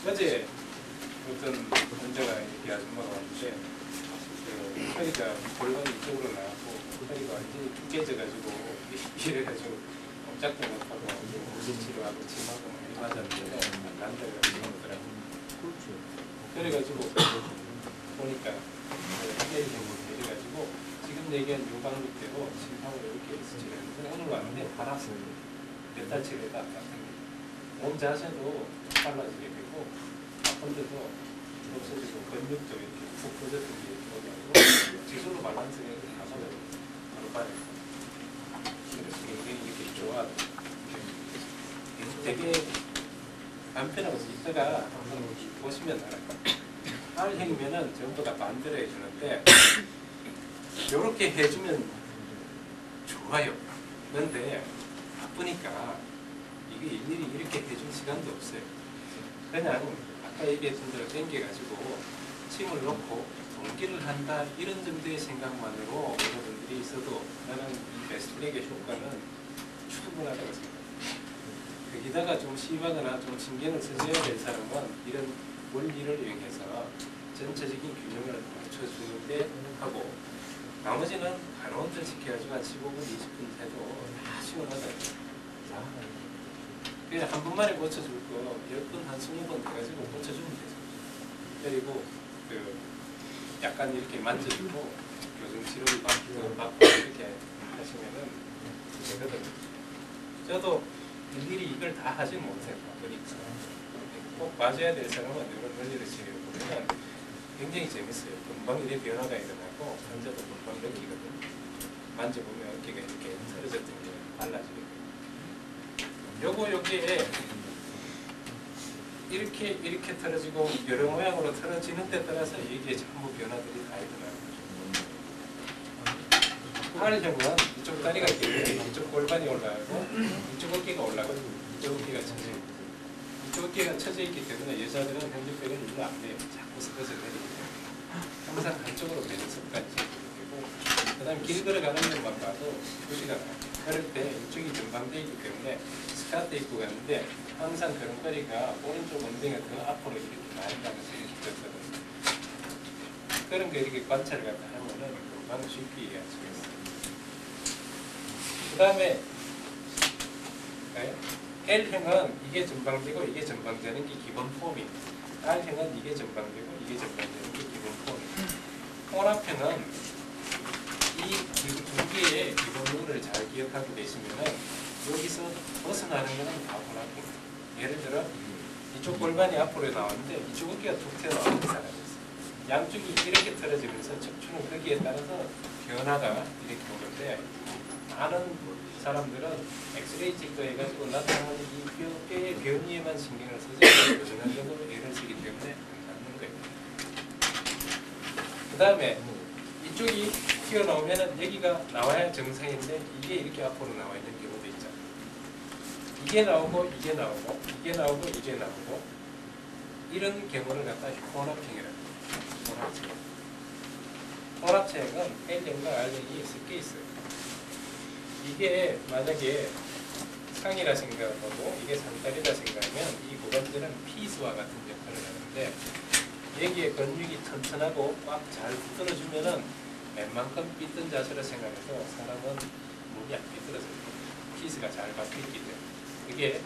어제 어떤 환자가 이렇게 아줌마가 왔는데 그 허리가 골반이 이쪽으로 나왔고 허리가 완전히 깨져가지고 이래가지고 꼼짝도 못하고 치료하고 침하고 많이 맞았는데 안 들어가더라고. 그래가지고 보니까 이래가지고 지금 얘기한 요방 밑에로 침하고 이렇게 해서 치료했는데 오늘 왔는데 알았어요. 몇 달치를 다 몸 자세도 빨라지게 되고 아픈데도 없어지고 근육도 이렇게 푹 퍼졌던 게 보이고 지수로 밸런스가 이렇게 다 맞아요. 바로 빠져. 그래서 굉장히 이렇게 좋아. 되게 간편하고 이따가 한번 보시면 알아요. R형이면은 전부 다 반대로 해주는데 이렇게 해주면 좋아요. 그런데 바쁘니까 이게 일일이 이렇게 해줄 시간도 없어요. 그냥 아까 얘기했던 대로 땡겨가지고 침을 넣고 동기를 한다 이런 정도의 생각만으로 여러분들이 있어도 나는 이 베스트랙의 효과는 충분하다고 생각합니다. 거기다가 좀 심하거나 좀 신경을 써줘야 될 사람은 이런 원리를 이용해서 전체적인 균형을 맞춰주는데 하고 나머지는 간원들 지켜가지고 한 15분, 20분 해도 다 시원하다. 그냥 한 번만에 고쳐줄 거 10번, 한 20번 해가지고 고쳐주면 되죠. 그리고 그 약간 이렇게 만져주고 교정 치료를 받고 이렇게 하시면은 되거든요. 저도 일일이 이걸 다 하지 못해요. 그러니까 꼭 맞아야 될 사람은 이런 원리를 지켜보면 굉장히 재밌어요. 금방 이렇게 변화가 일어나고 환자도 금방 느끼거든요. 만져보면 어깨가 이렇게 틀어졌던 게 달라지거든요. 여기에 이렇게 틀어지고 여러 모양으로 틀어지는 데 따라서 이게 전부 변화들이 다 일어나요. R형은 이쪽 다리가 길고 이쪽 골반이 올라가고 이쪽 어깨가 올라가고 이쪽 어깨가 처져 있고 이쪽 어깨가 처져 있기 때문에 여자들은 현대백은 일로 안 돼요. 자꾸 서서 내리고 항상 한쪽으로 내는 습관이 생기고 그 다음에 길 걸어가는 것만 봐도 표시가 나요. 그럴 때 이쪽이 전방되어 있기 때문에 스카트 입고 가는데 항상 걸음걸이가 오른쪽 엉덩이가 더 앞으로 이렇게 많이 가면서 이렇게 걷거든요. 그런 거 이렇게 관찰을 갖다 하면은 금방 쉽게 이해할 수가 있어요. 그 다음에 L형은 이게 전방되고 이게 전방되는 게 기본 폼입니다. R형은 이게 전방되고 이게 전방되는 게 기본 폼입니다. 혼합형은 이 두 개의 기본 룰을 잘 기억하고 계시면은 여기서 벗어나는 것은 다 혼합형입니다. 예를 들어 이쪽 골반이 앞으로 나왔는데 이쪽 어깨가 툭 튀어나오는 사람이 있어요. 양쪽이 이렇게 틀어지면서 척추는 거기에 따라서 변화가 이렇게 오는데 많은 사람들은 엑스레이 찍고 해가지고 나타나는 이 뼈의 변이에만 신경을 쓰지 전반적으로 애를 쓰기 때문에 않는 거예요. 그 다음에 이쪽이 튀어나오면은 여기가 나와야 정상인데 이게 이렇게 앞으로 나와 있는 경우도 있잖아요. 이게 나오고 이게 나오고 이게 나오고 이게 나오고 이런 경우를 갖다 혼합형이라고 해요. 혼합체형은 L형과 R형이 섞여 있어요. 이게 만약에 상이라 생각하고 이게 상다리라 생각하면 이 고관절은 피스와 같은 역할을 하는데 여기에 근육이 튼튼하고 꽉 잘 붙들어주면은 웬만큼 삐뚤 자세로 생각해서 사람은 몸이 안 삐뚤어져요. 피스가 잘 박혀있기 때문에 그게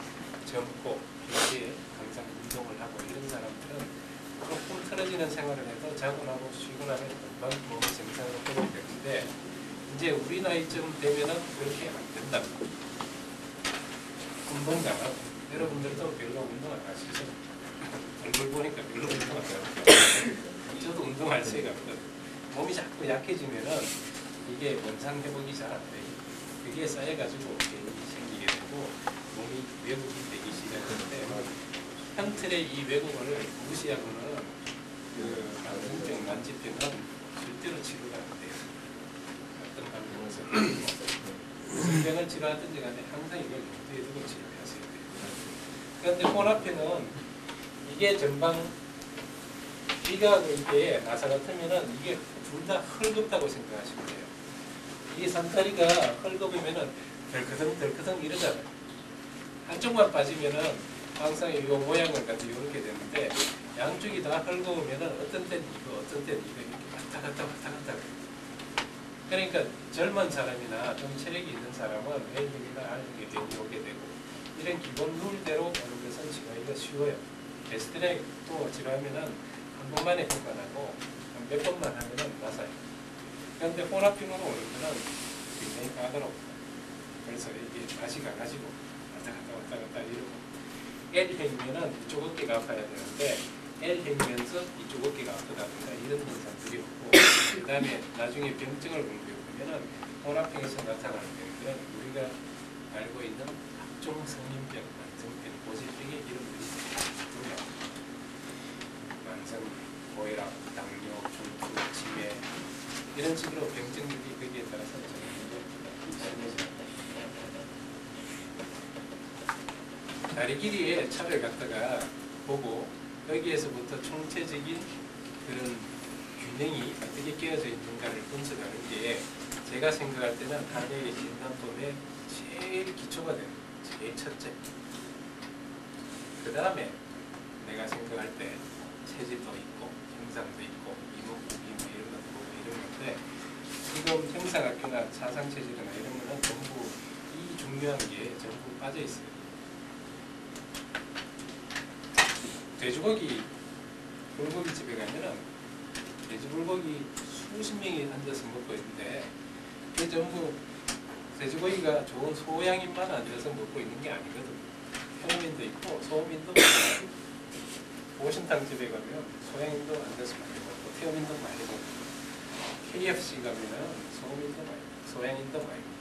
젊고 평소에 항상 운동을 하고 이런 사람들은 조금 틀어지는 생활을 해도 자고 나고 쉬고 나면 금방 몸이 정상으로 회복되는데 이제 우리 나이쯤 되면은 그렇게 안 된답니다. 운동도 안 하고 여러분들도 별로 운동 안 하시죠? 얼굴 보니까 별로 운동 안 하고 저도 운동할 새가 없거든요. 몸이 자꾸 약해지면은 이게 원상 회복이 잘 안 돼요. 그게 쌓여가지고 병이 생기게 되고 몸이 왜곡이 되기 시작하는데 형틀의 이 왜곡을 무시하고는 그 만성병, 만지병은 절대로 치료가 안 돼요. 어떤 방법에서 무슨 병을 치료하든지 간에 항상 이걸 염두에 두고 치료하셔야 돼요. 그런데 혼합형은 이게 전방 비가 이렇게 나사 같으면은 이게 둘 다 헐겁다고 생각하시면 돼요. 이 상다리가 헐겁으면은 덜커덩 이러잖아요. 한쪽만 빠지면은 항상 이거 모양을 가지고 이렇게 되는데 양쪽이 다 헐거우면은 어떤 때는 이거, 어떤 때는 이거 이렇게 왔다 갔다 왔다 갔다. 그러니까 젊은 사람이나 좀 체력이 있는 사람은 L형이나 R형이 괜히 오게 되고 이런 기본 룰대로 오는 것은 지나기가 쉬워요. 에스트랙 또 지나면은 한 번만에 효과 나고 몇 번만 하면은 맞아요. 그런데 혼합형으로 오는 거는 굉장히 까다롭다. 그래서 이게 맛이 가가지고 왔다 갔다 이러고 L형이면은 이쪽 어깨가 아파야 되는데 L형이면서 이쪽 어깨가 아프다든가 이런 현상들이 없고 그 다음에 나중에 병증을 공부해보면은 혼합형에서 나타나는 병들은 우리가 알고 있는 합종성인병, 만성병, 고질병의 이름들이 있습니다. 만성, 고혈압, 당뇨, 중풍, 치매 이런 식으로 병증들이 거기에 따라서 정해집니다. 다리 길이의 차를 갖다가 보고 여기에서부터 총체적인 그런 균형이 어떻게 끼어져 있는가를 분석하는 게 제가 생각할 때는 한의의 진단법의 제일 기초가 되는 제일 첫째. 그 다음에 내가 생각할 때 체질도 있고 형상도 있고 이목구비 뭐 이런 것도 보고 이런 건데 지금 형상학교나 사상체질이나 이런 거는 전부 이 중요한 게 전부 빠져 있어요. 돼지고기 불고기 집에 가면은 돼지 불고기 수십 명이 앉아서 먹고 있는데 그게 전부 돼지고기가 좋은 소양인만 앉아서 먹고 있는 게 아니거든. 현민도 있고 소민도 있고 오신탕 집에 가면 소양인도 앉아서 많이 먹고 태어민도 많이 먹고 KFC 가면은 소민도 많이 먹고 소양인도 많이 먹고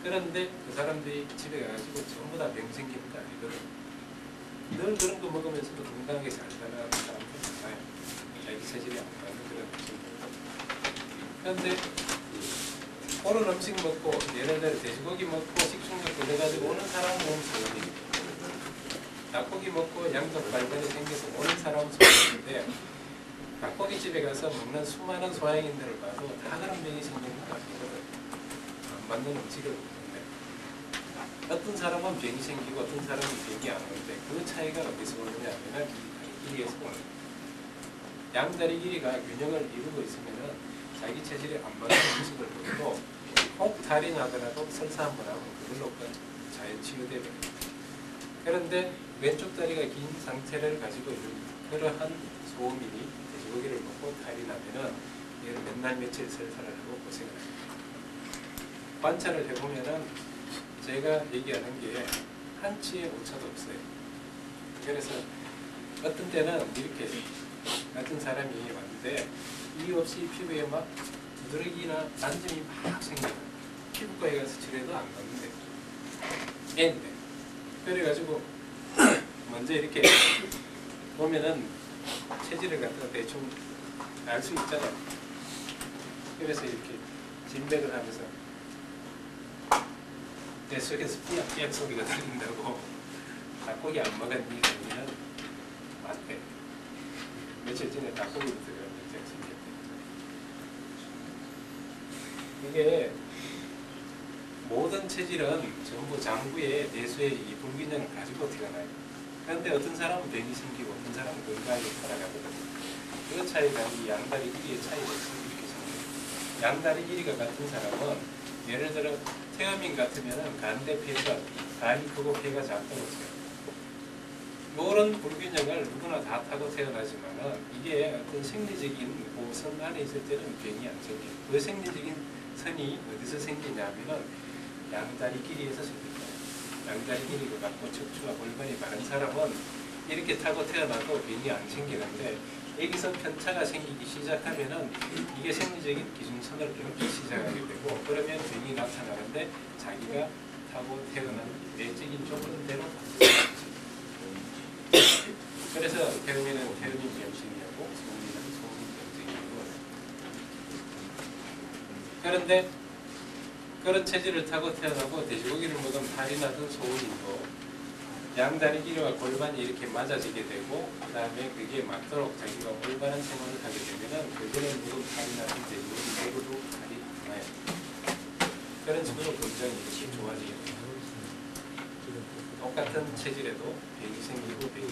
그런데 그 사람들이 집에 가가지고 전부 다 병 생기는 거 아니거든. 늘 그런 거 먹으면서도 건강하게 잘 살아가는 사람들 많아요. 자기 체질이 안 맞는 그런 친구들. 그런데 그런 음식 먹고 예를 들어 돼지고기 먹고 식중독 걸려가지고 오는 사람은 몸 소원이에요. 닭고기 먹고 양적 발달이 생겨서 오는 사람은 소원인데 닭고기집에 가서 먹는 수많은 소양인들을 봐도 다 그런 병이 생기는 거 아니거든. 안 맞는 음식을 먹는데 어떤 사람은 병이 생기고 어떤 사람은 병이 안 오는데 그 차이가 어디서 오느냐 하면 길이에서 오는 거예요. 양다리 길이가 균형을 이루고 있으면 자기 체질에 안 맞는 음식을 먹고 혹 탈이 나더라도 설사 한번 하면 그걸로 잘 치유되거든요. 그런데 왼쪽 다리가 긴 상태를 가지고 있는 그러한 소음인이 돼지고기를 먹고 탈이 나면은 얘를 맨날 며칠 설사를 하고 고생을 합니다. 관찰을 해보면은 제가 얘기하는 게 한치의 오차도 없어요. 그래서 어떤 때는 이렇게 같은 사람이 왔는데 이유 없이 피부에 막 두드러기나 단점이 막 생겨요. 피부과에 가서 치료해도 안 받는데 애인데 그래가지고 먼저 이렇게 보면은 체질을 갖다가 대충 알 수 있잖아요. 그래서 이렇게 진맥을 하면서 내 속에서 삐약삐약 소리가 들린다고 닭고기 안 먹었니? 그러면 맞대. 며칠 전에 닭고기를 들어갔는데 생겼대. 이게 모든 체질은 전부 장부의 내수의 이 불균형을 가지고 태어나요. 그런데 어떤 사람은 병이 생기고 어떤 사람은 건강하게 살아가거든요. 그 차이가 이 양다리 길이의 차이가 있어요. 이렇게 생겨요. 양다리 길이가 같은 사람은 예를 들어 태음인 같으면 간대 폐가 간이 크고 폐가 작다고 쳐요. 이런 불균형을 누구나 다 타고 태어나지만은 이게 어떤 생리적인 선 안에 있을 때는 병이 안 생겨요. 그 생리적인 선이 어디서 생기냐면은 양다리 길이에서 생깁니다. 양다리 길이가 같고 척추와 골반이 바른 사람은 이렇게 타고 태어나도 병이 안 생기는데 여기서 편차가 생기기 시작하면은 이게 생리적인 기준선을 넘기 시작하게 되고 그러면 병이 나타나는데 자기가 타고 태어난 내적인 조건대로 그래서 태음인은 태음인 병신이고 소음인은 소음인 병신이고 그런데 그런 체질을 타고 태어나고 돼지고기를 먹으면 탈이 나던 소음인도 양다리 길이와 골반이 이렇게 맞아지게 되고 그 다음에 그게 맞도록 자기가 올바른 생활을 하게 되면은 그들은 무릎 탈이 나던 돼지고기 내구도 탈이 나요. 그런 식으로 굉장히 이렇게 좋아지게 됩니다. 똑같은 체질에도 병이 생기고 병이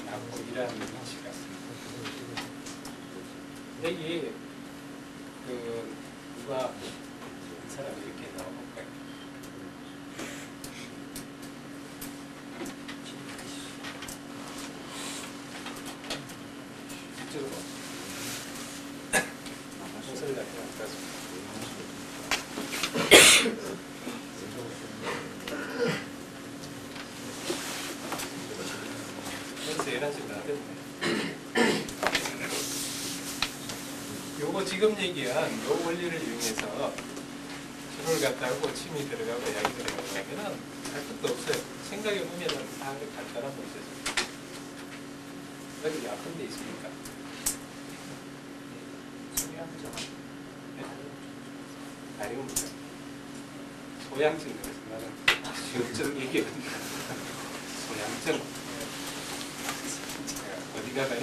낫고 이러한 위치가 여기 누가 이 사람이 이렇게 나와볼까요? 이쪽으로 옷을 갖다 놨습니다. 벌써 11시 다 됐네. 요거 지금 얘기한 요 원리를 이용해서 술을 갖다 하고 침이 들어가고 약이 들어가고 하면은 할 것도 없어요. 생각해 보면은 다 간단한 문제죠. 여기 아픈 데 있습니까? 다리움증. 소양증 그래서 나는 지역적 얘기합니다. 소양증. 어디가 다니?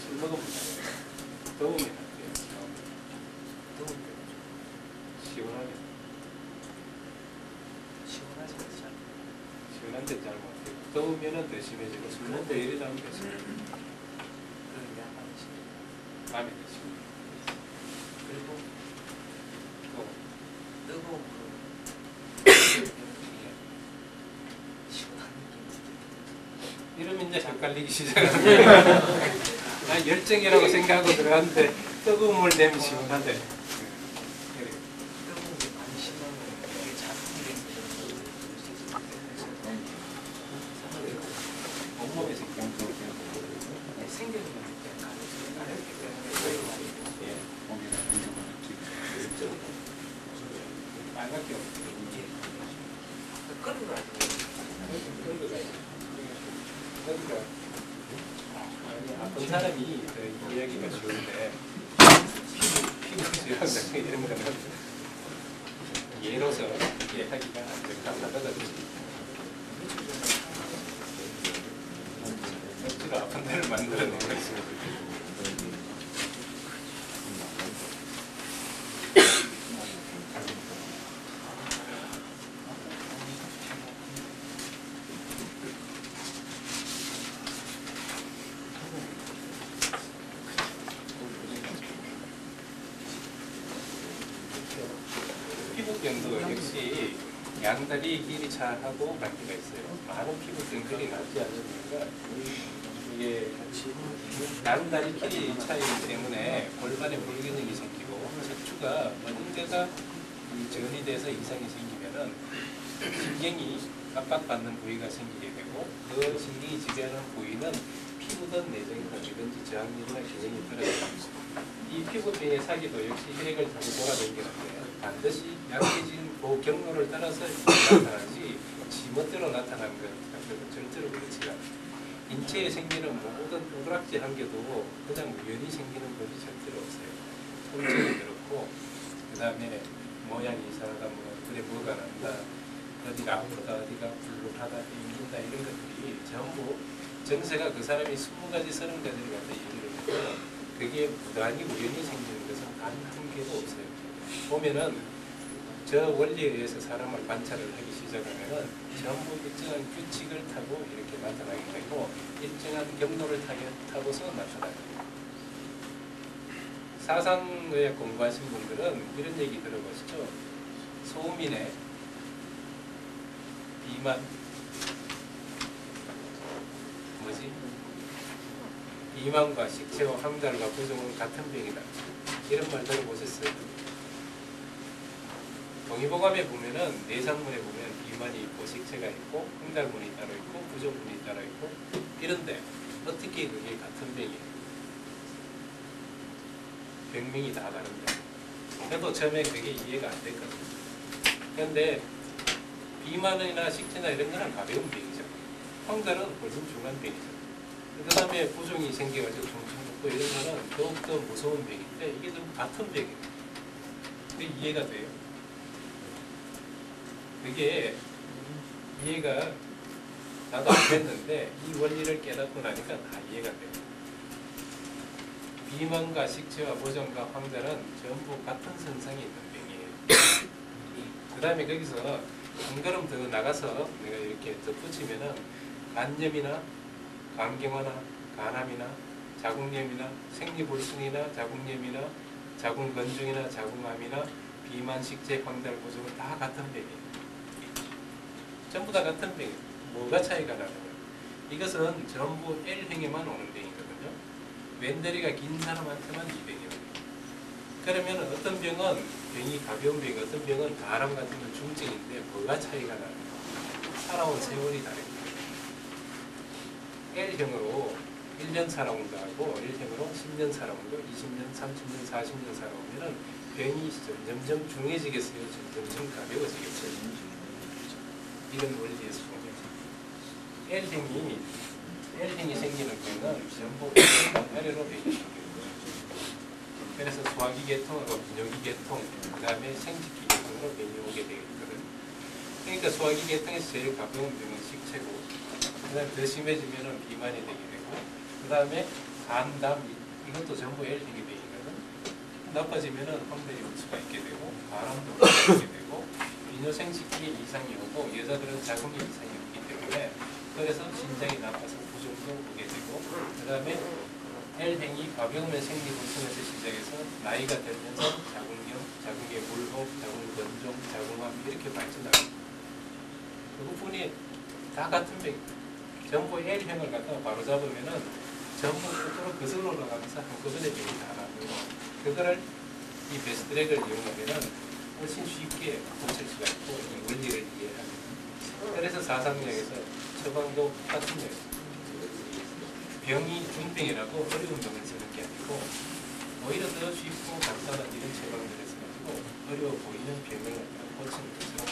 술 먹으면 더우면 안 돼요. 더우면 시원하게. 시원한 데 잘 못해요. 더우면 더 심해지고 술 먹고 이러다 보면 더 심해지고 마음이 드시고 그리고 또 뜨거운 시원한 느낌이 이러면 이제 헷갈리기 시작합니다. 난 열정이라고 생각하고 들어갔는데 뜨거운 물 내면 시원하대. 뜨거운 게 많이 심하면 이게 자극이 되는 온몸에서 생기는 거니까 가볍기 때문에 빨갛게 끓는 거 그러니까 아픈 사람이 이야기가 쉬운데 피부질환 같은 이런 거는 예로서 이해하기가 적합하다든지 억지로 아픈 데를 만들어 놓은 거지. 피부병도 역시 양다리 길이 차하고 관계가 있어요. 많은 피부병 그리 낫지 않는 이유가 이게 양다리 길이 차이기 때문에 골반에 불균형이 생기고 척추가 어느 데가 전이 돼서 이상이 생기면은 신경이 압박받는 부위가 생기게 되고 그 신경이 지배하는 부위는 피부든 내장이든 어디든지 저항력이나 기능이 떨어져요. 이 피부병의 사기도 역시 혈액을 타고 돌아다니는데 반드시 약해진 그 경로를 따라서 나타나지 지멋대로 나타나는 건 절대로 그렇지 않아요. 인체에 생기는 모든 오그락지 한 개도 그냥 우연히 생기는 법이 절대로 없어요. 통증이 그렇고 그 다음에 모양이 이상하다 그래 뭐가 난다 어디가 아프다 어디가 불룩하다 힘든다 이런 것들이 전부 정세가 그 사람이 20가지 30가지를 갖다 얘기를 해도 그게 무단히 우연히 생기는 것은 단 한 개도 없어요. 보면은 저 원리에 의해서 사람을 관찰을 하기 시작하면은 전부 일정한 규칙을 타고 이렇게 나타나게 되고 일정한 경로를 타고서 나타나요. 사상의학 공부하신 분들은 이런 얘기 들어보시죠. 소음인의 비만 뭐지? 비만과 식체와 황달과 부종은 같은 병이다. 이런 말 들어보셨어요? 동의보감에 보면은 내상문에 보면 비만이 있고 식체가 있고 황달문이 따로 있고 부종문이 따로 있고 이런데 어떻게 그게 같은 병이에요? 병명이 다 다른데. 저도 처음에 그게 이해가 안 됐거든요. 그런데 비만이나 식체나 이런 거는 가벼운 병이죠. 황달은 훨씬 중한 병이죠. 그 다음에 부종이 생겨가지고 중증 이런 거는 더욱더 무서운 병인데 이게 좀 같은 병이에요. 그게 이해가 돼요. 그게 이해가 나도 안 됐는데 이 원리를 깨닫고 나니까 다 이해가 돼요. 비만과 식체와 보정과 황달은 전부 같은 선상에 있는 병이에요. 다음에 거기서 한 걸음 더 나가서 내가 이렇게 덧붙이면은 간염이나 간경화나 간암이나 자궁염이나 생리불순이나 자궁염이나 자궁건중이나 자궁암이나 비만식체 광달고증은 다 같은 병이에요. 전부 다 같은 병이에요. 뭐가 차이가 나는 거예요? 이것은 전부 L행에만 오는 병이거든요. 왼다리가 긴 사람한테만 이 병이 오는 거예요. 그러면 어떤 병은 병이 가벼운 병이 어떤 병은 간암 같은 건 중증인데 뭐가 차이가 나는 거예요? 살아온 세월이 다릅니다. L형으로 1년 살아온다 하고 L형으로 10년 살아온다, 20년, 30년, 40년 살아오면은 병이 점점 중해지겠어요? 점점 가벼워지겠어요? 이런 원리에서 L형이 생기는 병은 전부 아래로 병이 생겨요. 그래서 소화기 계통하고 비뇨기 계통, 그 다음에 생殖기 계통으로 병이 오게 되거든요. 그러니까 소화기 계통에서 제일 가벼운 병은 식체고, 그 다음에 더 심해지면 비만이 되게 되고, 그 다음에 간담, 이것도 전부 L형의 병이거든. 나빠지면 황달이 올 수가 있게 되고, 간암도 올 수가 있게 되고, 비뇨생식기 이상이 오고, 여자들은 자궁이 이상이 오기 때문에, 그래서 신장이 나빠서 부종도 오게 되고, 그 다음에 L형이 가벼우면 생리불순에서 시작해서 나이가 들면서 자궁염, 자궁의 물혹, 자궁건종, 자궁암 이렇게 발전합니다. 그 부분이 다 같은 병입니다. 전부 L형을 갖다가 바로 잡으면은 전부 끝으로 거슬러 올라가면서 한꺼번에 병이 다 나는 거. 그거를 이 베스트트랙을 이용하면은 훨씬 쉽게 고칠 수가 있고 원리를 이해합니다. 그래서 사상력에서 처방도 같은 거예요. 병이 중병이라고 어려운 병을 쓰는 게 아니고 오히려 더 쉽고 간단한 이런 처방들을 써가지고 어려워 보이는 병을 고치는 것처럼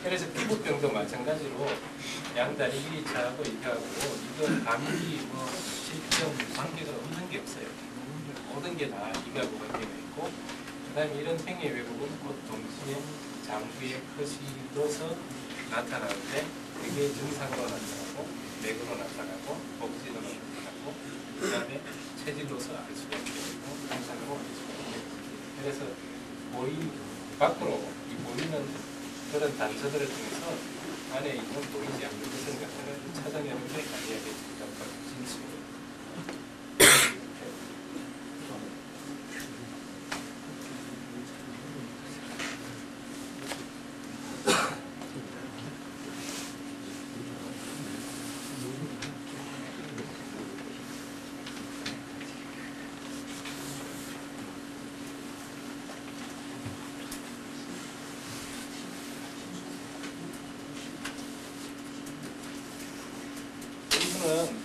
그래서 피부병도 마찬가지로 양다리 길이 차하고 이거하고 이거 감기 뭐 실병 관계가 없는 게 없어요. 모든 게 다 이거하고 관계가 있고 그 다음에 이런 행위 왜곡은 곧 동시에 장부의 커시로서 나타나는데 그게 증상으로 나타나고 맥으로 나타나고 복지로 나타나고 그 다음에 체질로서 알 수가 있게 되고 증상으로 알 수가 있게 되고 그래서 밖으로 이 보이는 그런 단서들을 통해서 안에 있는 보이지 않는 것을 갖다가 찾아내는 게 아니야 되겠습니다. 진수입니다.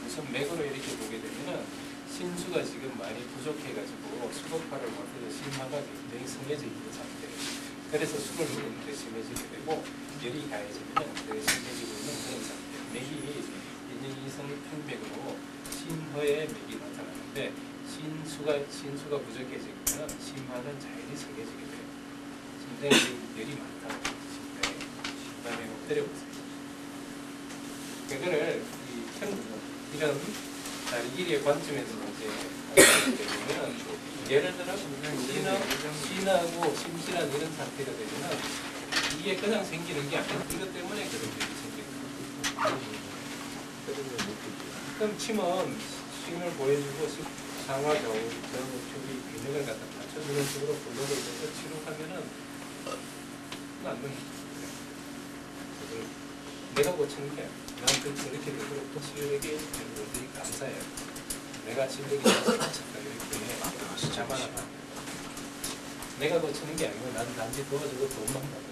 우선 맥으로 이렇게 보게 되면은 신수가 지금 많이 부족해가지고 수급화를 못해서 심화가 굉장히 성해져 있는 상태예요. 그래서 술을 먹으면 심해지게 되고 열이 가해지면 더 심해지고 있는 그런 상태예요. 맥이 인연이성 평맥으로 심허의 맥이 나타나는데 신수가 부족해지면 심화는 자연히 성해지게 돼요. 심장에 열이 많다는 뜻인데 그 다음에 때려보세요. 그거를 이런 다리 길이의 관점에서 이제 보면 예를 들어 신하고 심신한 이런 상태가 되면 이게 그냥 생기는 게 아니라 이것 때문에 그런 일이 생깁니다. 그럼 침은 쉼을 보여주고 상하 좌우 저기 균형을 갖다 맞춰주는 식으로 블록을 해서 치료하면은 안 됩니다. 내가 고치는 게 나한테 저렇게 되도록 치료에게 여러분들이 감사해요. 내가 진력이 나서 고쳤다 이렇게 잡아놔. 내가 고치는 게 아니고 나는 단지 도와주고 돈만 받는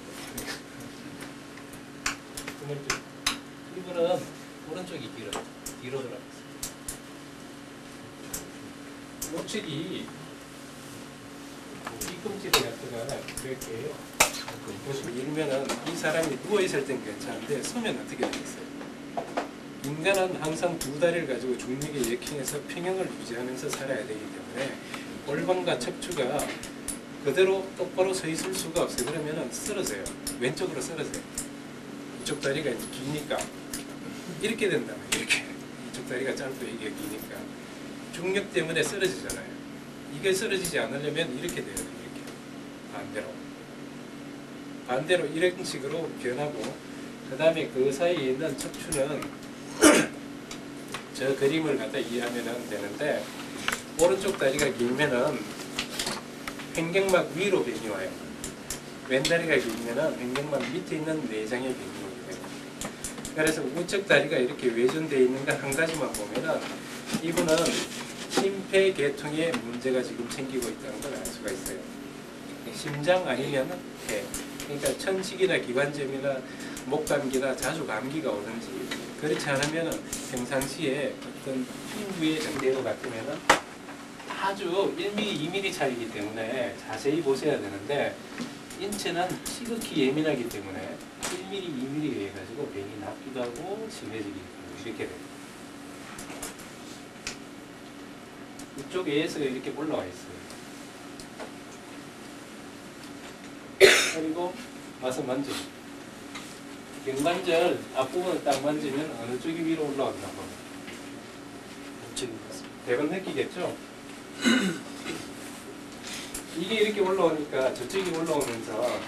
거예요. 이분은 오른쪽이 뒤로 돌아갔어요. 우측이 뒤꿈치를 갖다가 이렇게 보시면 일면은 이 사람이 누워있을 땐 괜찮은데 서면 어떻게 되겠어요? 인간은 항상 두 다리를 가지고 중력에 역행해서 평형을 유지하면서 살아야 되기 때문에 골반과 척추가 그대로 똑바로 서 있을 수가 없어요. 그러면은 쓰러져요. 왼쪽으로 쓰러져요. 이쪽 다리가 이제 기니까 이렇게 된다. 이렇게 이쪽 다리가 짧고 이게 기니까 중력 때문에 쓰러지잖아요. 이게 쓰러지지 않으려면 이렇게 돼요. 이렇게 반대로 이런 식으로 변하고, 그 다음에 그 사이에 있는 척추는 저 그림을 갖다 이해하면 되는데, 오른쪽 다리가 길면은 횡격막 위로 변이 와요. 왼다리가 길면은 횡격막 밑에 있는 내장에 변이 오게 돼요. 그래서 우측 다리가 이렇게 외전되어 있는 거 한 가지만 보면은 이분은 심폐계통에 문제가 지금 생기고 있다는 걸 알 수가 있어요. 심장 아니면 폐. 그러니까 천식이나 기관점이나 목감기나 자주 감기가 오든지, 그렇지 않으면은 평상시에 어떤 피부의 정대로 같으면은 아주 1mm, 2mm 차이기 때문에 자세히 보셔야 되는데, 인체는 시극히 예민하기 때문에 1mm, 2mm에 해가지고 병이 낫기도 하고 심해지기도 하고 이렇게 돼요. 이쪽 에서 이렇게 올라와 있어요. 그리고 와서 만져. 경관절 앞부분을 딱 만지면 어느 쪽이 위로 올라왔나 봐요. 우측인 것 같습니다. 대번 느끼겠죠? 이게 이렇게 올라오니까 저쪽이 올라오면서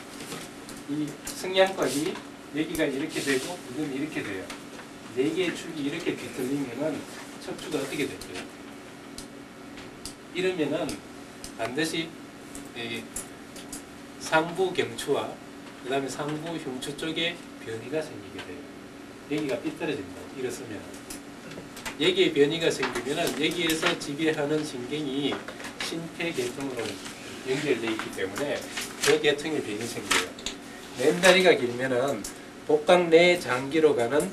이 승양곽이 여기가 이렇게 되고 이건 이렇게 돼요. 네 개의 축이 이렇게 뒤틀리면은 척추가 어떻게 될까요? 이러면은 반드시 상부 경추와 그 다음에 상부 흉추 쪽에 변이가 생기게 돼요. 여기가 삐뚤어집니다. 일어서면. 여기에 변이가 생기면은 여기에서 지배하는 신경이 심폐계통으로 연결되어 있기 때문에 그 계통에 변이 생겨요. 왼다리가 길면은 복강 내 장기로 가는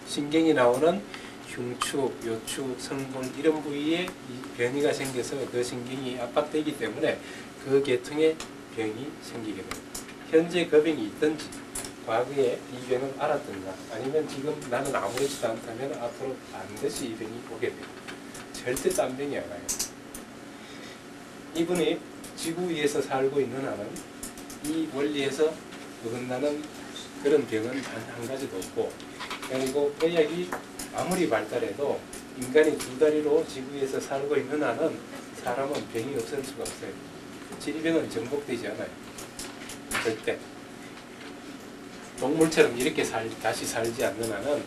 신경이 나오는 흉추, 요추, 성골 이런 부위에 변이가 생겨서 그 신경이 압박되기 때문에 그 계통에 병이 생기게 됩니다. 현재 그 병이 있든지 과거에 이 병을 알았든가 아니면 지금 나는 아무렇지도 않다면 앞으로 반드시 이 병이 오게 돼요. 절대 딴 병이 안 와요. 이분이 지구 위에서 살고 있는 한은 이 원리에서 어긋나는 그런 병은 단 한 가지도 없고, 그리고 의학이 아무리 발달해도 인간이 두 다리로 지구에서 살고 있는 한은 사람은 병이 없을 수가 없어요. 질병은 정복되지 않아요. 절대. 동물처럼 이렇게 다시 살지 않는 한은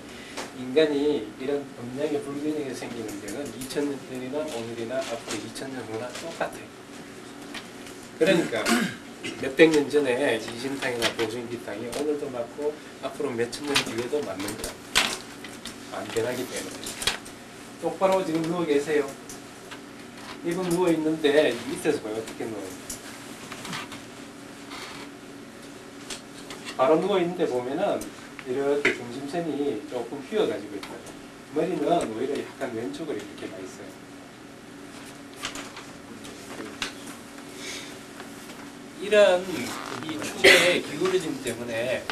인간이 이런 음양의 불균형이 생기는 데는 2000년 전이나 오늘이나 앞으로 2000년 후나 똑같아요. 그러니까 몇백 년 전에 이진탕이나 보증기탕이 오늘도 맞고 앞으로 몇천 년 뒤에도 맞는 거야. 안 변하기 때문에. 똑바로 지금 누워 계세요. 이분 누워 있는데 밑에서 봐요. 어떻게 누워요? 바로 누워 있는데 보면은 이렇게 중심선이 조금 휘어가지고 있어요. 머리는 오히려 약간 왼쪽으로 이렇게 가 있어요. 이런 이 축의 기울어짐 때문에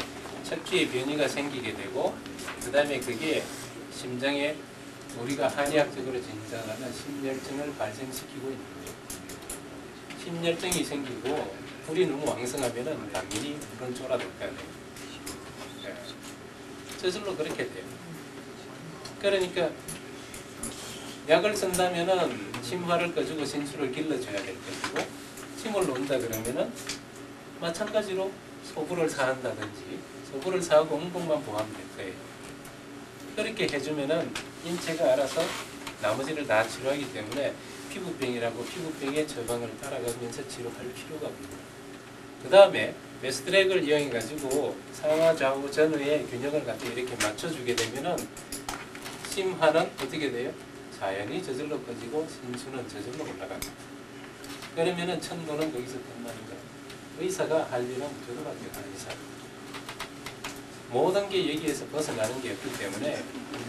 척추의 변이가 생기게 되고, 그 다음에 그게 심장에 우리가 한의학적으로 진단하는 심열증을 발생시키고 있는 거예요. 심열증이 생기고 불이 너무 왕성하면은 당연히 물은 쫄아들 거 아니에요. 네. 저절로 그렇게 돼요. 그러니까 약을 쓴다면은 침화를 꺼주고 신수를 길러줘야 될 것이고, 침을 놓는다 그러면은 마찬가지로 소부를 사한다든지 소부를 사하고 운동만 포함될 거예요. 그렇게 해주면은 인체가 알아서 나머지를 다 치료하기 때문에 피부병이라고 피부병의 처방을 따라가면서 치료할 필요가 없습니다. 그 다음에 베스트트랙을 이용해 가지고 상하 좌우 전후의 균형을 갖다 이렇게 맞춰주게 되면은 심화는 어떻게 돼요? 자연히 저절로 꺼지고 신수는 저절로 올라갑니다. 그러면은 천도는 거기서 끝나는 거예요. 의사가 할 일은 저거밖에 안 의사. 모든 게 여기에서 벗어나는 게 없기 때문에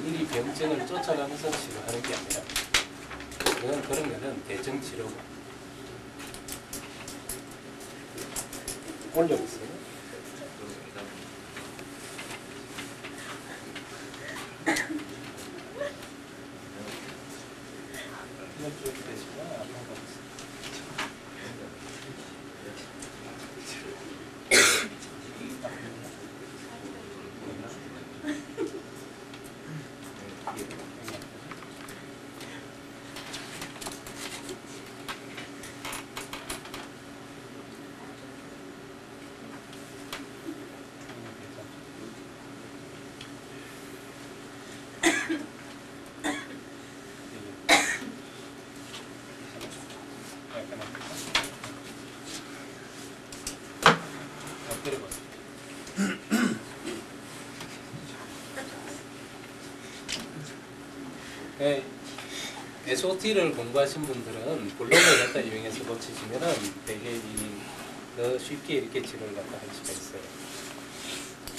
일일이 병증을 쫓아가면서 치료하는 게 아니라 그런 거는 대증 치료고. 올려보세요. 이쪽 되시고 아픈 거 없어요. 때려봤어요. 네, SOT를 공부하신 분들은 블록을 갖다 이용해서 고치시면은 되게 더 쉽게 이렇게 치료를 갖다 할 수가 있어요.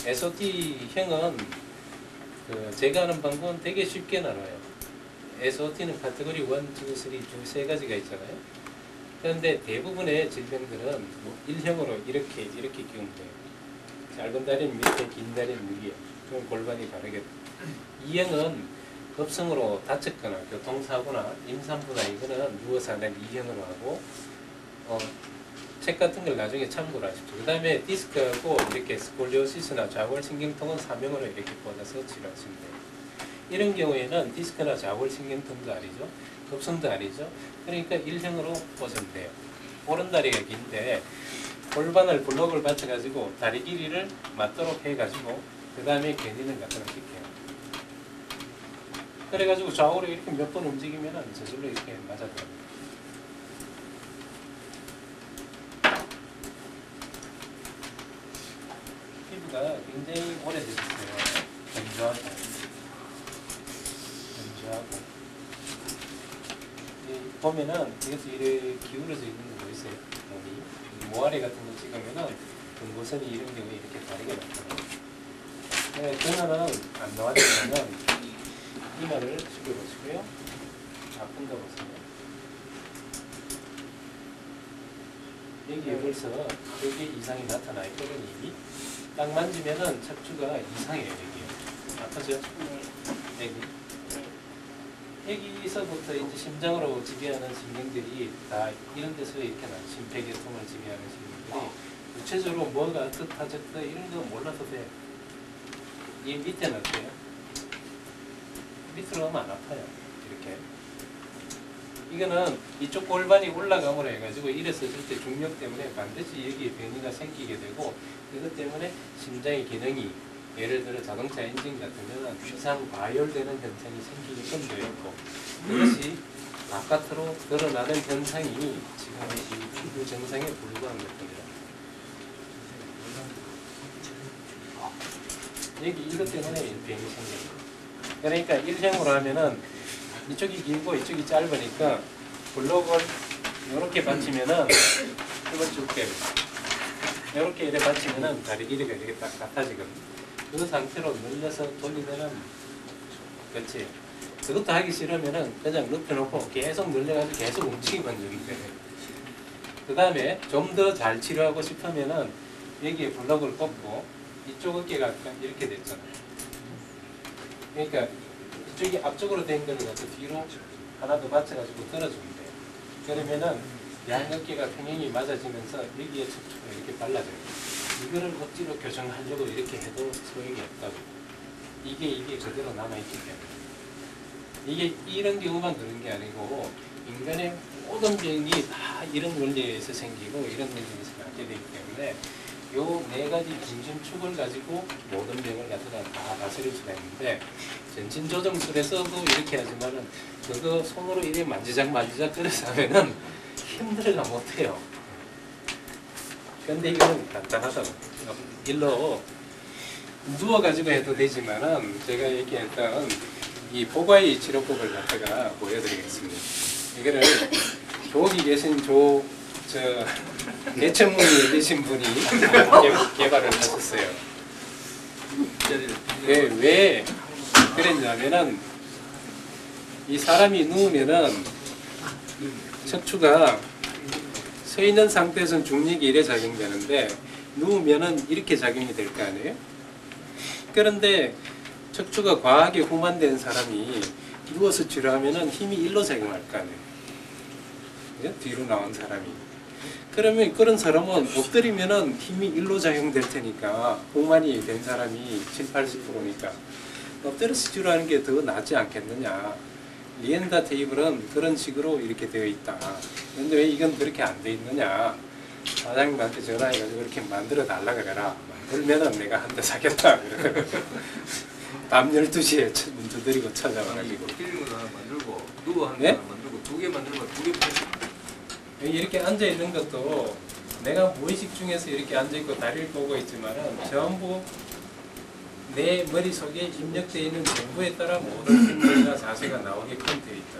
SOT형은 제가 하는 방법은 되게 쉽게 나눠요. SOT는 카테고리 1, 2, 3 세 가지가 있잖아요. 그런데 대부분의 질병들은 뭐 1형으로 이렇게 키우면 돼요. 짧은 다리는 밑에, 긴 다리는 위에. 그럼 골반이 다르게. 2형은 급성으로 다쳤거나 교통사고나 임산부나 이거는 누워서 하는 2형으로 하고 책 같은 걸 나중에 참고를 하십시오. 그 다음에 디스크하고 이렇게 스콜리오시스나 좌골신경통은 3형으로 이렇게 꽂아서 치료하시면 돼요. 이런 경우에는 디스크나 좌골신경통도 아니죠. 급성도 아니죠. 그러니까 1형으로 꽂으면 돼요. 오른다리가 긴데 골반을 블록을 받쳐가지고 다리 길이를 맞도록 해가지고 그 다음에 견인을 갖다 놓을게요. 그래가지고 좌우로 이렇게 몇 번 움직이면은 저절로 이렇게 맞아들어요. 피부가 굉장히 오래되셨어요. 건조하고. 보면은 이것도 이렇게 기울어져 있는 거 보이세요? 몸이. 모아리 같은 거 찍으면은 근고선이 이런 경우에 이렇게 다르게 나타나요. 전화는 안 나와지면은 이마를 숙여보시고요. 아픈가 보세요. 여기에 벌써 여기 이상이 나타나요. 이런 이미 딱 만지면은 척추가 이상해요. 여기 아프죠? 여기서부터 이제 심장으로 지배하는 신경들이 다 이런 데서 이렇게 나 심폐계통을 지배하는 신경들이 구체적으로 뭐가 어떻다 저렇다 이런 거 몰라도 돼. 이 밑에는 어때요? 밑으로 하면 안 아파요. 이렇게. 이거는 이쪽 골반이 올라감으로 해가지고 이래서 때 중력 때문에 반드시 여기에 변이가 생기게 되고 그것 때문에 심장의 기능이 예를 들어 자동차 엔진 같으면 이상 과열되는 현상이 생기게끔 되어 있고 그것이 바깥으로 드러나는 현상이 지금 이 피부 증상에 불과한 것입니다. 여기 이것 때문에 변이 생깁니다. 그러니까 1형으로 하면은 이쪽이 길고 이쪽이 짧으니까 블록을 이렇게 받치면은 이걸 쭉 빼고 이렇게 이렇게 받치면은 다리 길이가 이렇게 딱 같아지거든요. 그 상태로 늘려서 돌리면은 그렇지. 그것도 하기 싫으면은 그냥 눕혀놓고 계속 늘려가지고 계속 움직이면 되기 때문에. 그 다음에 좀 더 잘 치료하고 싶으면은 여기에 블록을 꽂고 이쪽 어깨가 이렇게 됐잖아요. 그러니까 이쪽이 앞쪽으로 된 거를 갖다 뒤로 하나 더 받쳐가지고 들어주면 돼요. 그러면은 양 어깨가 평행이 맞아지면서 여기에 척추가 이렇게 발라져요. 이거를 억지로 교정하려고 이렇게 해도 소용이 없다고. 이게 그대로 남아있기 때문에. 이게 이런 경우만 그런 게 아니고 인간의 모든 병이 다 이런 원리에서 생기고 이런 원리에서 낫게 되기 때문에 요 네 가지 중심축을 가지고 모든 병을 갖다가 다 다스릴 수가 있는데 전신조정술에서도 이렇게 하지만은 그거 손으로 이렇게 만지작 끓여서 하면은 힘들어가 못해요. 근데 이건 간단하다고. 일로 누워가지고 해도 되지만은 제가 얘기했던 이 포과이 치료법을 갖다가 보여드리겠습니다. 이거를 조기 계신 대천문이 열리신 분이 개발을 하셨어요. 왜 그랬냐면은 이 사람이 누우면은 척추가 서 있는 상태에서는 중력이 이래 작용되는데 누우면은 이렇게 작용이 될 거 아니에요? 그런데 척추가 과하게 후만된 사람이 누워서 치료하면은 힘이 일로 작용할 거 아니에요? 뒤로 나온 사람이. 그러면 그런 사람은 엎드리면은 힘이 일로 작용될 테니까 후만이 된 사람이 70, 80%니까 엎드려서 치료하는 게 더 낫지 않겠느냐. 리엔다 테이블은 그런 식으로 이렇게 되어 있다. 그런데 왜 이건 그렇게 안 돼 있느냐. 사장님한테 전화해가지고 이렇게 만들어 달라 그래라. 만들면은 내가 한 대 사겠다. 밤 12시에 문 두드리고 찾아와가지고. 필름을 하나 만들고 누워 한 개 네? 만들고 두 개 만들고 두 개 팔. 이렇게 앉아 있는 것도 내가 무의식 중에서 이렇게 앉아있고 다리를 보고 있지만은 전부 내 머릿속에 입력되어 있는 정보에 따라 모든 행동이나 자세가 나오게끔 되어 있다.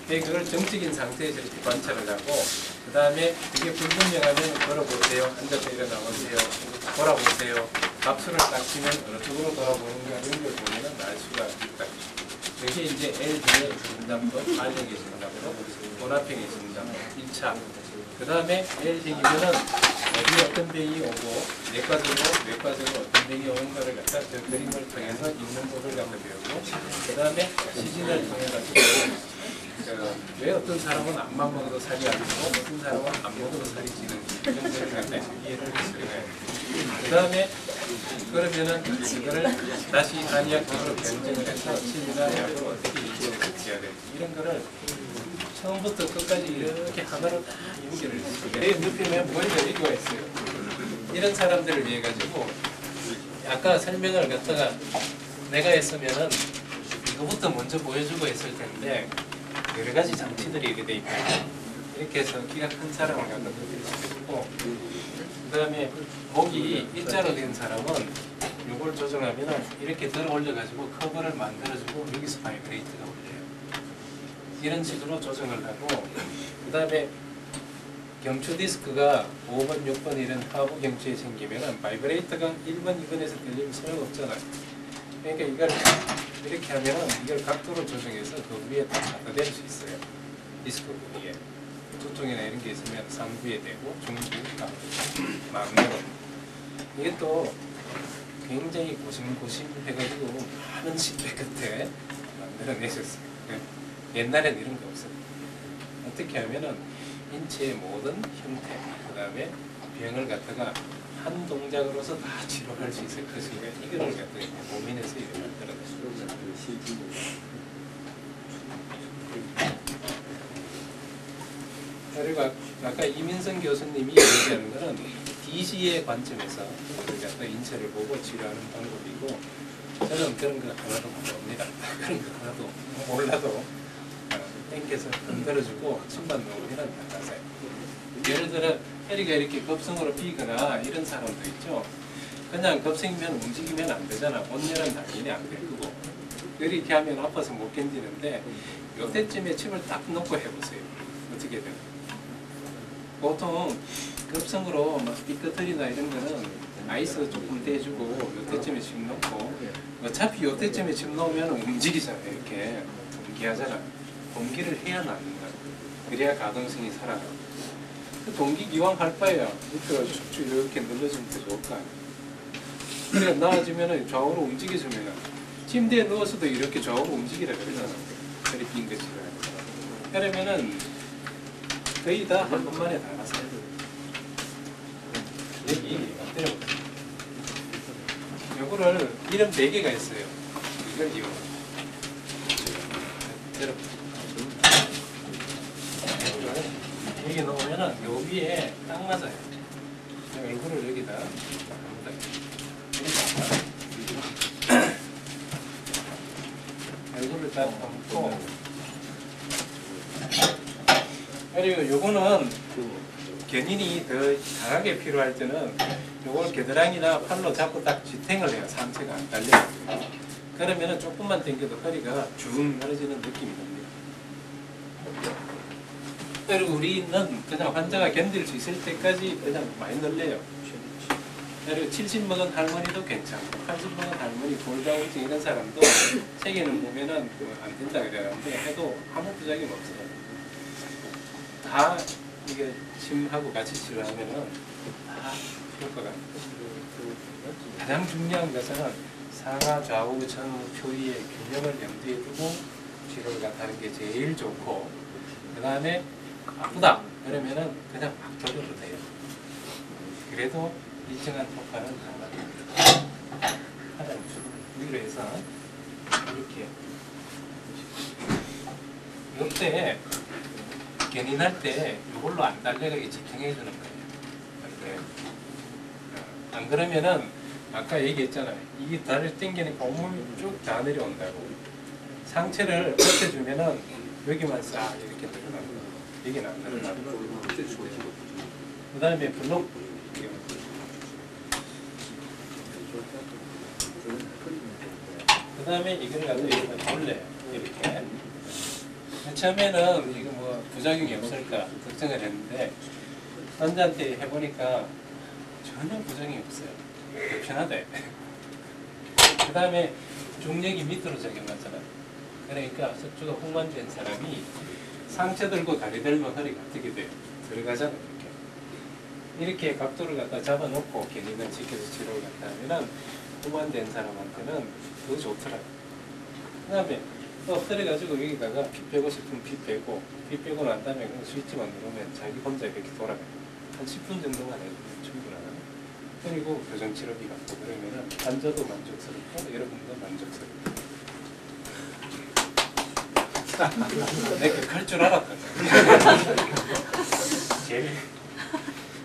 그걸 정적인 상태에서 이렇게 관찰을 하고 그 다음에 그게 불분명하면 걸어보세요. 앉아서 일어나보세요. 돌아보세요. 박수를 딱 치면 어느 쪽으로 돌아보는가 이런 걸 보면 알 수가 있다. 여기 이제 L등의 진단법, R형의 진단법, 원화평의 진단법 1차. 그 다음에 L형이면은 어디 어떤 병이 오고 외과적으로 어떤 병이 오는가를 갖다 저 그림을 통해서 읽는 법을 갖다 배우고 그 다음에 시진을 통해 가지고 왜 어떤 사람은 암만 먹어도 살이 안 찌고 어떤 사람은 안 먹어도 살이 찌는지 이런 것을 갖다 이해를 했어요. 그 다음에 그러면은 이거를 다시 한의학적으로 변증을 해서 침이나 약을 어떻게 인지해야 될지 이런 거를 처음부터 끝까지 이렇게 하나로 다 연결을 했어요. 내 옆에 머리가 이거 있어요. 이런 사람들을 위해 가지고 아까 설명을 갖다가 내가 했으면은 이거부터 먼저 보여주고 했을 텐데 여러 가지 장치들이 이렇게 돼 있고 이렇게 해서 키가 큰 사람을 갖다 드리고 그 다음에 목이 일자로 된 사람은 이걸 조정하면 이렇게 들어 올려 가지고 커버를 만들어주고 여기서 바이브레이트가 올려요. 이런 식으로 조정을 하고 그 다음에 경추 디스크가 5번, 6번 이런 하부 경추에 생기면은 바이브레이터가 1번, 2번에서 들리면 소용없잖아요. 그러니까 이걸 이렇게 하면은 이걸 각도를 조정해서 그 위에 딱 갖다 댈 수 있어요. 디스크 부위에. 두통이나 이런 게 있으면 상부에 대고 중부, 막내로. 이게 또 굉장히 고심해가지고 많은 실패 끝에 만들어내셨어요. 옛날엔 이런 게 없어요. 어떻게 하면은 인체의 모든 형태, 그 다음에 병을 갖다가 한 동작으로서 다 치료할 수 있을 것인가 이거를 갖다가 고민해서 이렇게 만들어냈어요. 그리고 아까 이민성 교수님이 얘기하는 거는 DC의 관점에서 갖다 인체를 보고 치료하는 방법이고 저는 그런 거 하나도 모릅니다. 그런 거 하나도 몰라도 땡겨서 흔들어주고 침만 놓으면 나가세요. 예를 들어 혜리가 이렇게 급성으로 비거나 이런 사람도 있죠. 그냥 급성이면 움직이면 안 되잖아. 온열은 당연히 안 될 거고 이렇게 하면 아파서 못 견디는데 이때쯤에 침을 딱 놓고 해보세요. 어떻게 돼요? 보통 급성으로 막 삐끗들이나 이런 거는 아이스 조금 떼주고 이때쯤에 침 놓고 어차피 이때쯤에 침 놓으면 움직이잖아요. 이렇게 동기하잖아. 동기를 해야 낫는다. 그래야 가동성이 살아나고. 그 동기 기왕 할 바에야 밑으로 쭉쭉 이렇게 눌러주면 더 좋을 거 아니야. 그래 나아지면 좌우로 움직여주면 침대에 누워서도 이렇게 좌우로 움직이라 그러잖아. 허리 빈 것처럼. 그러면은 거의 다 한 번만에 다 갔어요. 여기 엎드려. 요거를 이런 베개가 있어요. 이걸 이용해. 여기 넣으면은 요 위에 딱 맞아요. 얼굴을 여기다 얼굴을 딱 감고 그리고 요거는 견인이 더 강하게 필요할 때는 요걸 겨드랑이나 팔로 잡고 딱 지탱을 해요. 상체가 안 달려요. 그러면은 조금만 당겨도 허리가 쭉 늘어지는 느낌이 듭니다. 그리고 우리는 그냥 환자가 견딜 수 있을 때까지 그냥 많이 늘려요. 그리고 70 먹은 할머니도 괜찮고 80 먹은 할머니 골다공증 이런 사람도 세계는 보면은 안 된다 그러는데 해도 아무 부작용 없어요. 다 이게 침하고 같이 치료하면은 다 효과가 가장 중요한 것은 상하 좌우 전후 표위의 균형을 염두에 두고 치료를 하는 게 제일 좋고 그 다음에 아프다 그러면은 그냥 막 돌려도 돼요. 그래도 일정한 효과는 나옵니다. 위로 해서 이렇게 이때 견인할 때 이걸로 안 달려가게 지탱해 주는 거예요. 안 그러면은 아까 얘기했잖아요. 이게 다리를 당기니까 온몸이 쭉 다 내려온다고. 상체를 버텨주면은 여기만 싹 이렇게 늘어나고 여기는 안 늘어나고. 그 다음에 블록. 그 다음에 이걸 가지고 이렇게 돌려요. 이렇게. 처음에는 이거 뭐 부작용이 없을까 걱정을 했는데 환자한테 해보니까 전혀 부작용이 없어요. 편하대. 그 다음에 중력이 밑으로 적용하잖아요. 그러니까 척추가 홍반된 사람이 상체 들고 다리 들면 허리가 어떻게 돼요? 들어가잖아요. 이렇게 각도를 갖다 잡아놓고 견인을 지켜서 치료를 갖다 하면은 홍반된 사람한테는 더 좋더라고요. 그 다음에 또 엎드려가지고 여기다가 피 빼고 싶으면 피 빼고, 피 빼고 난 다음에 그냥 스위치만 누르면 자기 혼자 이렇게 돌아가요. 한 10분 정도만 해도 충분하거든요. 그리고 교정치료비 받고 그러면은 환자도 만족스럽고 여러분도 만족스럽고. 내가 갈 줄 알았거든. 제일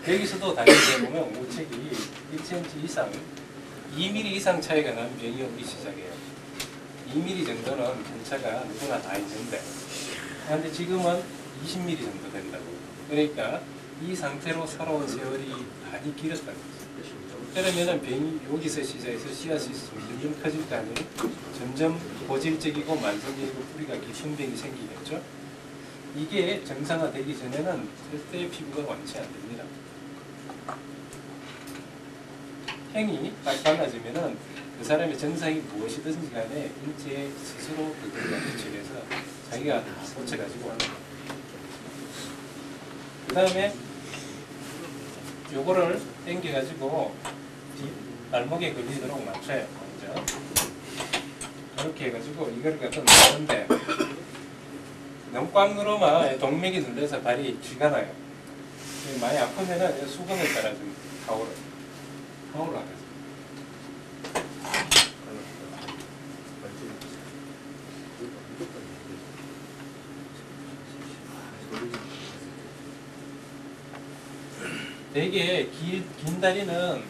여기서도 당연히 보면 우측이 1cm 이상, 2mm 이상 차이가 나면 병이 오기 시작해요. 2mm 정도는 편차가 누구나 다 있는데, 그런데 지금은 20mm 정도 된다고. 그러니까 이 상태로 살아온 세월이 많이 길었다는 거죠. 그러면은 병이 여기서 시작해서 씨앗이 점점 커질 거 아니에요? 점점 고질적이고 만성적이고 뿌리가 깊은 병이 생기겠죠? 이게 정상화되기 전에는 절대 피부가 완치 안 됩니다. 행이 딱 달라지면은 그 사람의 정상이 무엇이든지 간에 인체 스스로 그걸 관리해서 자기가 고쳐가지고 와요. 그 다음에 요거를 당겨가지고 발목에 걸리도록 맞춰요. 먼저 이렇게 해가지고 이걸 갖다 놓는데 너무 꽉 누르면 동맥이 눌려서 발이 쥐가 나요. 많이 아프면은 수건을 따라 좀 가오를 하겠습니다. 되게 긴 다리는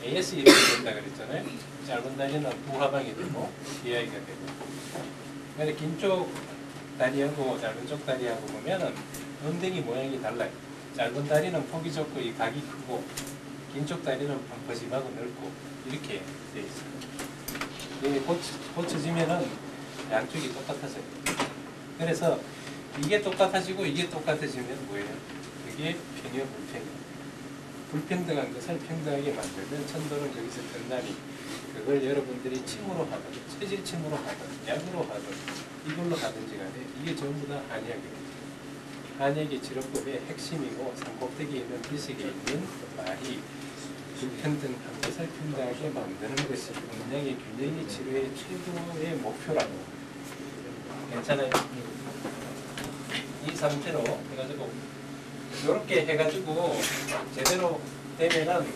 AS 이렇게 된다 그랬잖아요. 짧은 다리는 부하방이 되고 DI가 되고. 근데 긴 쪽 다리하고 짧은 쪽 다리하고 보면은 엉덩이 모양이 달라요. 짧은 다리는 폭이 좁고 이 각이 크고, 긴 쪽 다리는 펑퍼짐하고 넓고 이렇게 돼 있어요. 이게 고쳐지면은 양쪽이 똑같아져요. 그래서 이게 똑같아지고 이게 똑같아지면 뭐예요? 그게 평형 불평이에요. 불평등한 것을 평등하게 만들면 천도는 여기서 끝나니, 그걸 여러분들이 침으로 하든 체질침으로 하든 약으로 하든 이걸로 하든지 간에 이게 전부 다 한약이에요. 한약의 치료법의 핵심이고 산꼭대기에 있는 비석에 있는 말이 불평등한 것을 평등하게 만드는 것이 음양의 균형의 치료의 최고의 목표라고. 괜찮아요? 이 상태로 해가지고 이렇게 해가지고 제대로 되면은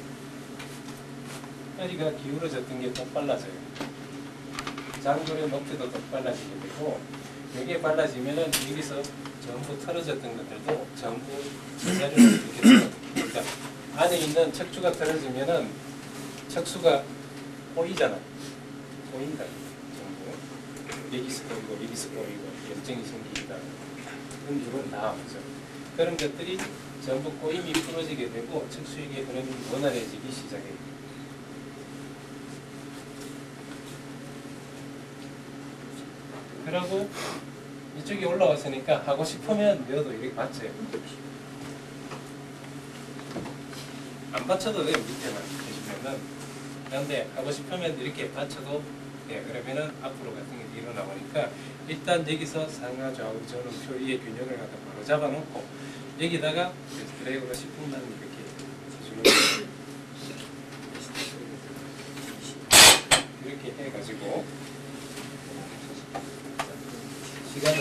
허리가 기울어졌던 게 더 빨라져요. 장골의 높이도 더 빨라지게 되고, 여기에 빨라지면은 여기서 전부 틀어졌던 것들도 전부 제자리로 이렇게 들어요. 그러니까 안에 있는 척추가 틀어지면은 척수가 꼬이잖아. 꼬인다. 전부 여기서 꼬이고 여기서 꼬이고 염증이 생기기다. 그런 이유는 다 아프죠. 그런 것들이 전부 꼬임이 풀어지게 되고 척수에게 그런 원활해지기 시작해요. 그리고 이쪽이 올라왔으니까 하고 싶으면 여도 이렇게 받쳐요. 안 받쳐도 돼요. 밑에만 해주면은. 그런데 하고 싶으면 이렇게 받쳐도 돼요. 그러면은 앞으로 같은 게 일어나보니까 일단 여기서 상하 좌우 전후 표의 균형을 갖다 바로 잡아놓고 여기다가 드래그로 10분만 이렇게 해주는 거예요. 이렇게 해가지고 시간을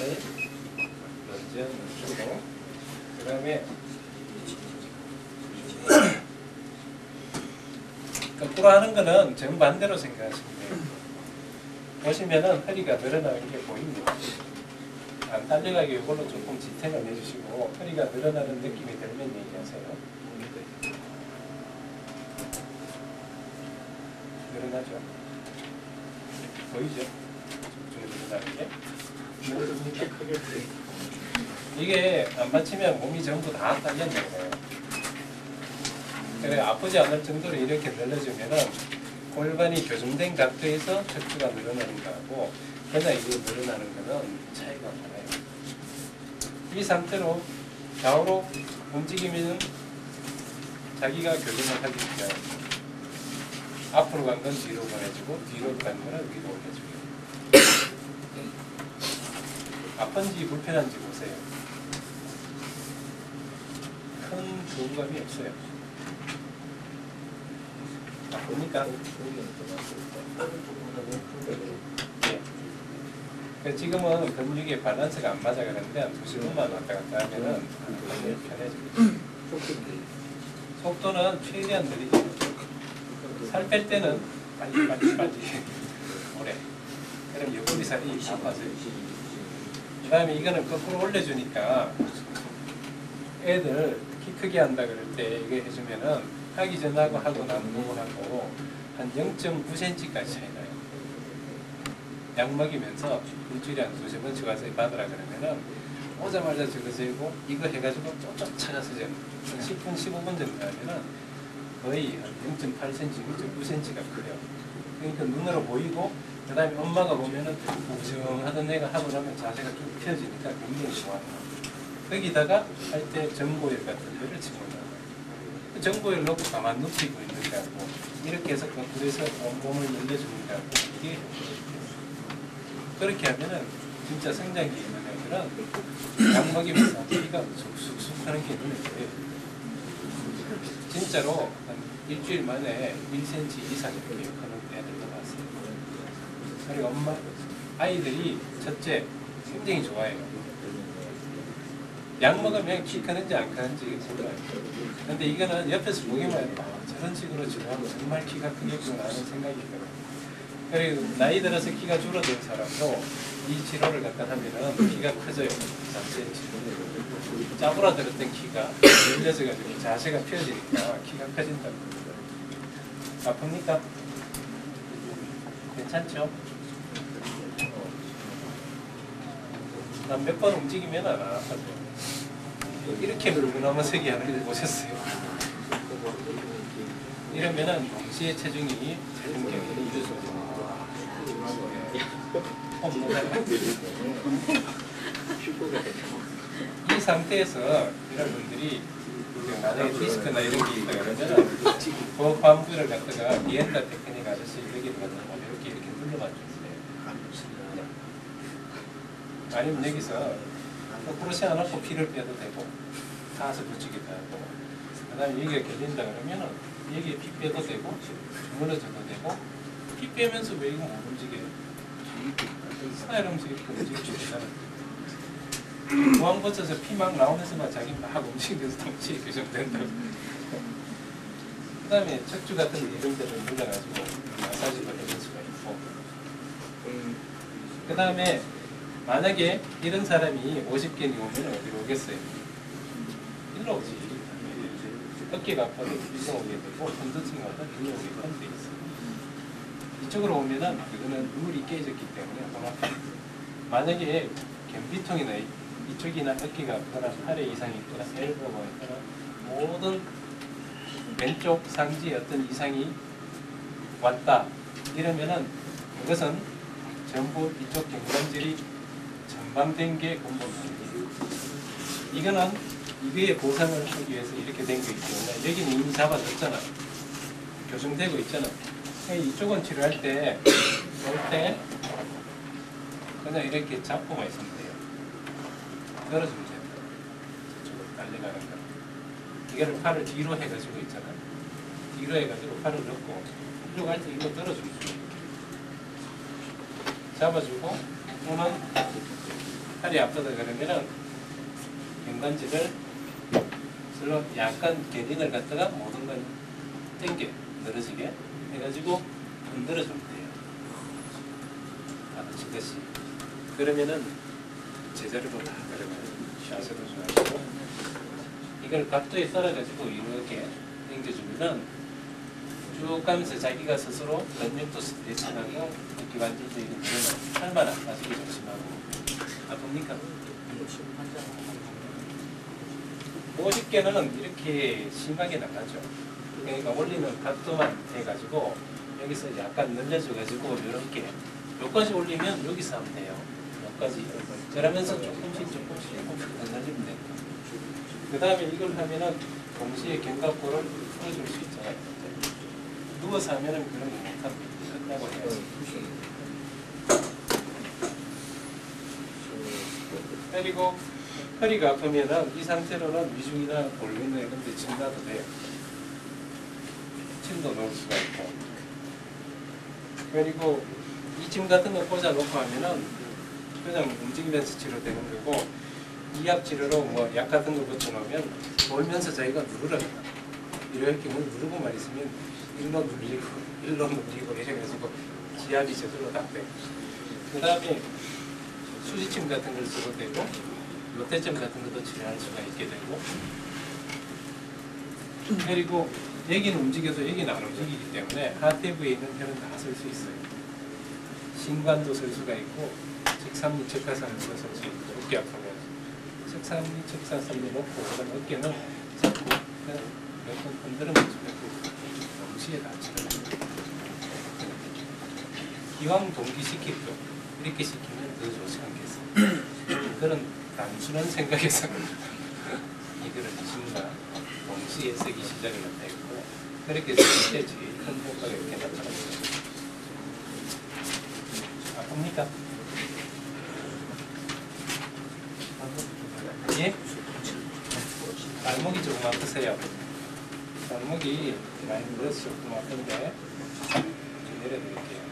먼저 멈추고, 그 다음에 거꾸로 하는 거는 정반대로 생각하시면 돼요. 보시면은 허리가 늘어나는 게 보입니다. 안 딸려가게 이걸로 조금 지탱을 해주시고, 허리가 늘어나는 느낌이 들면 얘기하세요. 늘어나죠? 보이죠? 좀 늘어나는 게? 이게 안 받치면 몸이 전부 다 딸렸는 거예요. 그래 아프지 않을 정도로 이렇게 늘려주면은 골반이 교정된 각도에서 척추가 늘어나는 거하고 그냥 이거 늘어나는 거는 차이가 많아요. 이 상태로 좌우로 움직이면 자기가 교정을 하기 위해 앞으로 간 건 뒤로 보내주고 뒤로 간 거는 위로 올려주고 아픈지 불편한지 보세요. 큰 부담감이 없어요. 아프니까 예. 지금은 근육의 밸런스가 안 맞아 그러는데 한 2시간만 왔다 갔다 하면은 편해집니다. 속도는 최대한 느리죠. 살 뺄 때는 빨리 오래. 그럼 옆구리 살이 아파져요. 그 다음에 이거는 거꾸로 올려주니까 애들 키 크게 한다 그럴 때 이거 해주면은 하기 전하고 하고 난 후하고 한 0.9cm까지 차이 나요. 약 먹이면서 일주일에 한 2-3번씩 와서 받으라 그러면은 오자마자 저거 재고 이거 해가지고 쪽쪽 찾아서 한 10분, 15분 정도 하면은 거의 한 0.8cm, 0.9cm가 커요. 그러니까 눈으로 보이고 그 다음에 엄마가 보면은 우정하던 애가 하고 나면 자세가 쭉 펴지니까 굉장히 좋아요. 거기다가 할 때 전보일 같은 데를 집어넣어요. 전보일 넣고 가만 눕히고 있는 거하고 이렇게 해서 거꾸로해서 온몸을 늘려주는 거하고 이게 그렇게 하면은 진짜 성장기 있는 애들은 약 먹이면서 피가 쑥쑥쑥 하는 게 눈에 보여요. 진짜로 한 일주일 만에 1cm 이상 이렇게 크는 애들도 봤어요. 그리고 아이들이 첫째 굉장히 좋아해요. 약 먹으면 키 크는지 안 크는지 몰라요. 근데 이거는 옆에서 보기만 해도 저런 식으로 치료하면 정말 키가 크겠구나 하는 생각이 들어요. 그리고 나이 들어서 키가 줄어든 사람도 이 치료를 갖다 하면은 키가 커져요. 3cm. 짜부라들었던 키가 늘려져가지고 자세가 펴지니까 키가 커진다고. 아픕니까? 괜찮죠? 난 몇 번 움직이면 안 아파져요. 이렇게 물고 나머서기 하는 걸 보셨어요? 이러면은 동시에 체중이 작은 경우는 이루어집니다. 이 상태에서 여러분들이 만약에 디스크나 이런 게 있다 그러면은 그 반부를 갖다가 리엔다 테크닉 아저씨 여기 들어가서 이렇게 눌러봐 주세요. 아니면 여기서 그렇지 않고 피를 빼도 되고 타서 붙이기도 하고 그 다음에 여기가 결린다 그러면은 여기에 피 빼도 되고 주물러줘도 되고 피 빼면서 왜 이거 못 움직여요? 스나이러면서 이렇게 움직여주잖아요. 부항 붙여서 피 막 나오면서만 자기 막 움직이면서 동시에 교정된다고. 그 다음에 척추 같은 이런 데를 눌러가지고 마사지도 해줄 수가 있고 그 다음에 만약에 이런 사람이 50견이 오면 어디로 오겠어요? 일로 오지. 어깨가 아파도 일로 오게 되고 건전증이 와도 일로 오게 돼 있어요. 이쪽으로 오면은 이거는 물이 깨졌기 때문에 그만큼 만약에 변비통이나 이쪽이나 어깨가 아프거나 팔에 이상이 있거나 엘보가 있거나 모든 왼쪽 상지에 어떤 이상이 왔다 이러면은 그것은 전부 이쪽 경관절이 전방된 게 근본입니다. 이거는 이거의 보상을 하기 위해서 이렇게 된 거기 때문에 여기는 이미 잡아졌잖아. 교정되고 있잖아. 이쪽은 치료할 때 올 때 그냥 이렇게 잡고만 있으면 돼요. 떨어지면 돼요. 저쪽으로 달려가는 거. 이거를 팔을 뒤로 해가지고 있잖아. 뒤로 해가지고 팔을 넣고 뒤로 갈 때 이거 떨어주면 돼요. 잡아주고 또는 팔이 아프다 그러면은 경관지를 슬로 약간 견인을 갖다가 모든 걸 당겨 늘어지게 해가지고 흔들어주면 돼요. 받아치듯이. 그러면은 제자리로 다 내려가요. 샷으로 줘가지고 이걸 각도에 따라가지고 이렇게 당겨주면은 쭉 가면서 자기가 스스로 근육도 스트레칭하고 기관절도 이런 팔만 안 빠지게 조심하고. 아픕니까? 50개는 이렇게 심하게 나가죠. 그러니까 올리는 각도만 해가지고 여기서 약간 늘려줘가지고 이렇게 여기까지 올리면 여기서 하면 돼요. 여기까지. 그러면서 조금씩 더 늘리면 돼요. 그 다음에 이걸 하면은 동시에 견갑골을 풀어줄 수 있잖아요. 누워서 하면은 그런 거 못합니다. 끝나고 해야지. 그리고 허리가 아프면은 이 상태로는 위중이나 볼륨이나 이런 데 침 놔도 돼요. 침도 넣을 수가 있고. 그리고 이 침 같은 거 꽂아놓고 하면은 그냥 움직이면서 치료되는 거고, 이약 치료로 뭐 약 같은 거 붙여놓으면 돌면서 자기가 누르라. 이렇게 누르고만 있으면 일로 눌리고 이래가지고 지압이 저절로 딱 돼요. 그 다음에 수지침 같은 걸 써도 되고, 롯데점 같은 것도 치료할 수가 있게 되고, 그리고 여기는 움직여도 여기는 안 움직이기 때문에 하태부에 있는 혈은 다 쓸 수 있어요. 신관도 쓸 수가 있고, 직삼리 척하산도 쓸 수 있고, 어깨 아프면 직삼리 척하산도 놓고 그다음 어깨는 잡고 몇 번 흔들으면서 동시에 다 치료합니다. 기왕 동기시키고 이렇게 시키면 더 좋지 않겠어요? 그런 단순한 생각에서 이거를 침과 동시에 쓰기 시작을 했고, 그렇게 쓸 때 제일 큰 효과가 이렇게 나타납니다. 아픕니까? 예? 발목이 조금 아프세요? 발목이 많이 늘어서 조금 아픈데 좀 내려드릴게요.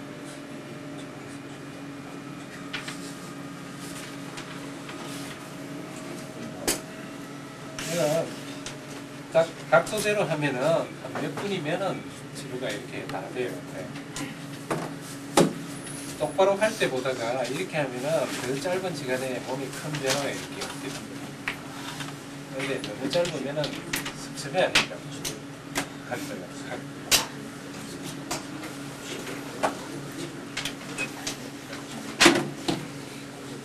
각도대로 하면은 몇 분이면은 치료가 이렇게 다 돼요. 네. 똑바로 할 때 보다가 이렇게 하면은 더 짧은 시간에 몸이 큰 변화가 이렇게 없게 됩니다. 그런데 너무 짧으면은 습습이 아닙니다. 각도가.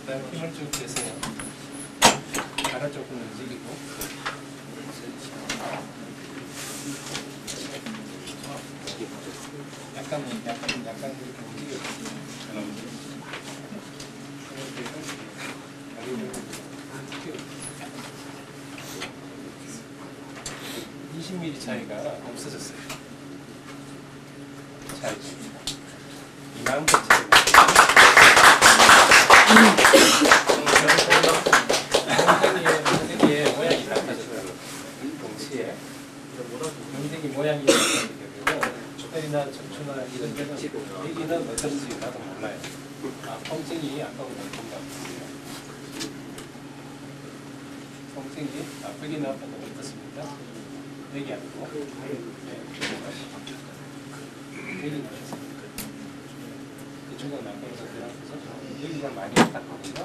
그다음 힘을 쭉 빼세요. 가라 조금 움직이고. 약간 이렇게 움직여요. 20mm 차이가 없어졌어요. 자, 이만큼 차이가. 엉덩이의 모양이 달라졌어요. 동시에 엉덩이 모양이 달라지게 되고, 척이나 척추나 이런 데는 여기는 어떤지 나도 몰라요. 통증이 아까보다 좀 나쁘세요. 통증이 아프긴 아파도 어떻습니까? 여기 아프고, 여기 나왔습니다. 이쪽은 아파서 들어가서 여기가 많이 아팠거든요.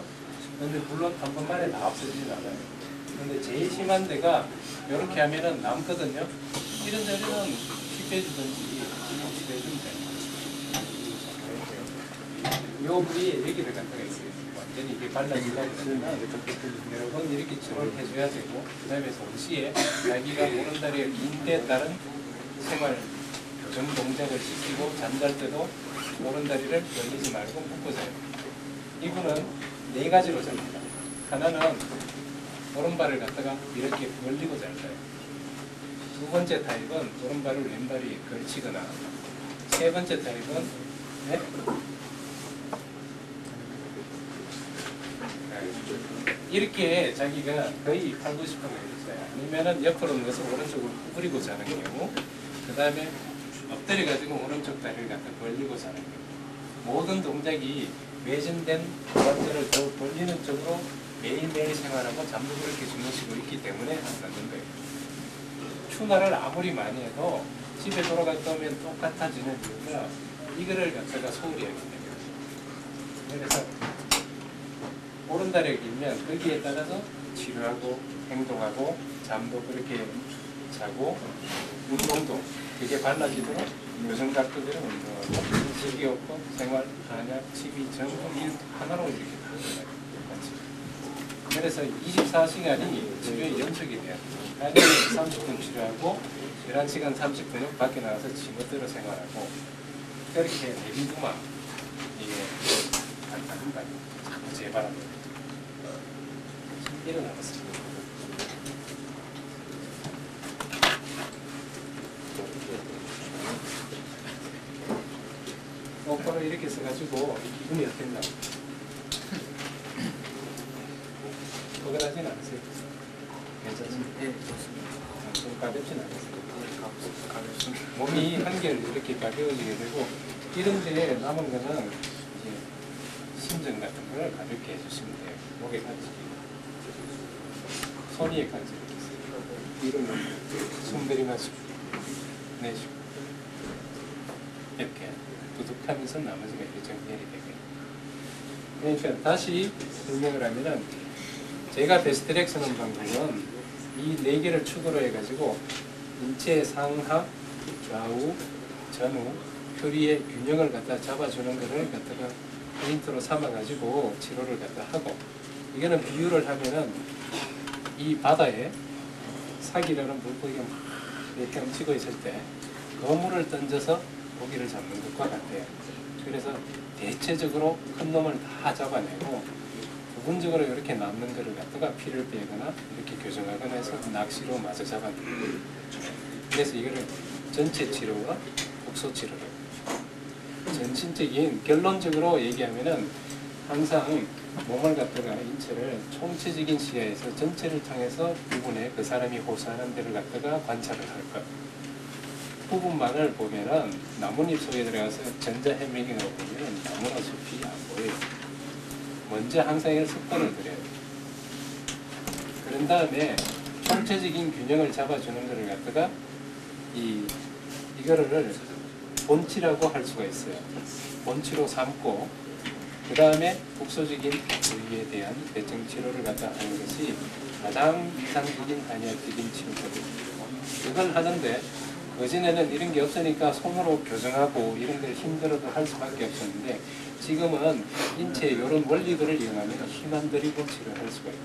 근데 물론 한 번만에 다 없어지진 않아요. 근데 제일 심한 데가 이렇게 하면은 남거든요. 이런 자리는 힙해주든지 치료해주면 돼요. 요 부위에 여기를 갖다가 있어요. 완전히 이렇게 발라주려고 그러면 여러 번 이렇게 치료를 해줘야 되고, 그 다음에 동시에 자기가 오른다리에 긴 때에 따른 생활 교정 동작을 시키고, 잠잘 때도 오른다리를 벌리지 말고 묶고 자요. 이분은 4가지로 잡니다. 하나는 오른발을 갖다가 이렇게 벌리고 잘 거예요. 두 번째 타입은 오른발을 왼발이 걸치거나, 세 번째 타입은 이렇게 자기가 거의 80, 90% 있어요. 아니면은 옆으로 넣어서 오른쪽으로 구부리고 자는 경우, 그 다음에 엎드려가지고 오른쪽 다리를 갖다 벌리고 자는 경우, 모든 동작이 외전된 관절을 더 벌리는 쪽으로 매일매일 생활하고 잠도 그렇게 주무시고 있기 때문에 하는 거예요. 추나를 아무리 많이 해도 집에 돌아갔다 오면 똑같아지는 이유가 이거를 갖다가 소홀히 하기 때문에. 그래서 오른다리가 길면 거기에 따라서 치료하고 행동하고 잠도 그렇게 자고 운동도 그게 발라지도록 교정각도대로 운동하고 식이요법, 생활, 한약, 취미 전부 일 하나로 이렇게 다 같이. 그래서 24시간이 치료의 연속이 돼요. 30분 치료하고 11시간 30분은 밖에 나가서 친구들로 생활하고 그렇게 내비두면 이게 안 나간다. 자꾸 재발합니다. 일어나봤습니다. 똑바로 이렇게 써가지고 기분이 어땠나? 포근하진 않으세요? 괜찮습니다. 네, 좋습니다. 좀 가볍진 않으세요? 네, 가볍습니다. 몸이 한결 이렇게 가벼워지게 되고 이런 데에 남은 거는 이제 심정 같은 걸 가볍게 해주시면 돼요. 목에 간지기, 손 위에 간지기 이런 거 숨 들이마시고 내쉬고 이렇게 두둑하면서 나머지가 이렇게 정렬이 되고요. 그러니까 다시 설명을 하면은 제가 베스트렉 쓰는 방법은 이 네 개를 축으로 해가지고 인체 상하, 좌우, 전후, 표리의 균형을 갖다 잡아주는 것을 갖다가 포인트로 삼아가지고 치료를 갖다 하고 이거는 비유를 하면은 이 바다에 사기라는 물고기가 막 이렇게 훔치고 있을 때 거물을 던져서 고기를 잡는 것과 같아요. 그래서 대체적으로 큰 놈을 다 잡아내고 부분적으로 이렇게 남는 것을 갖다가 피를 빼거나 이렇게 교정하거나 해서 낚시로 마저 잡아내요. 그래서 이거를 전체 치료와 국소 치료를 전신적인 결론적으로 얘기하면은 항상 몸을 갖다가 인체를 총체적인 시야에서 전체를 통해서 부분에 그 사람이 호소하는 데를 갖다가 관찰을 할 것. 부분만을 보면은 나뭇잎 속에 들어가서 전자해밀경으로 보면은 나무나 숲이 안 보여요. 먼저 항상 이런 습관을 들여요. 그런 다음에 총체적인 균형을 잡아주는 것을 갖다가 이거를 본치라고 할 수가 있어요. 본치로 삼고 그 다음에 국소적인 부위에 대한 대증 치료를 갖다 하는 것이 가장 이상적인 한의학적인 치료거든요. 그걸 하는데 그전에는 이런 게 없으니까 손으로 교정하고 이런 걸 힘들어도 할 수밖에 없었는데 지금은 인체의 이런 원리들을 이용하면 힘 안 들이고 치료할 수가 있고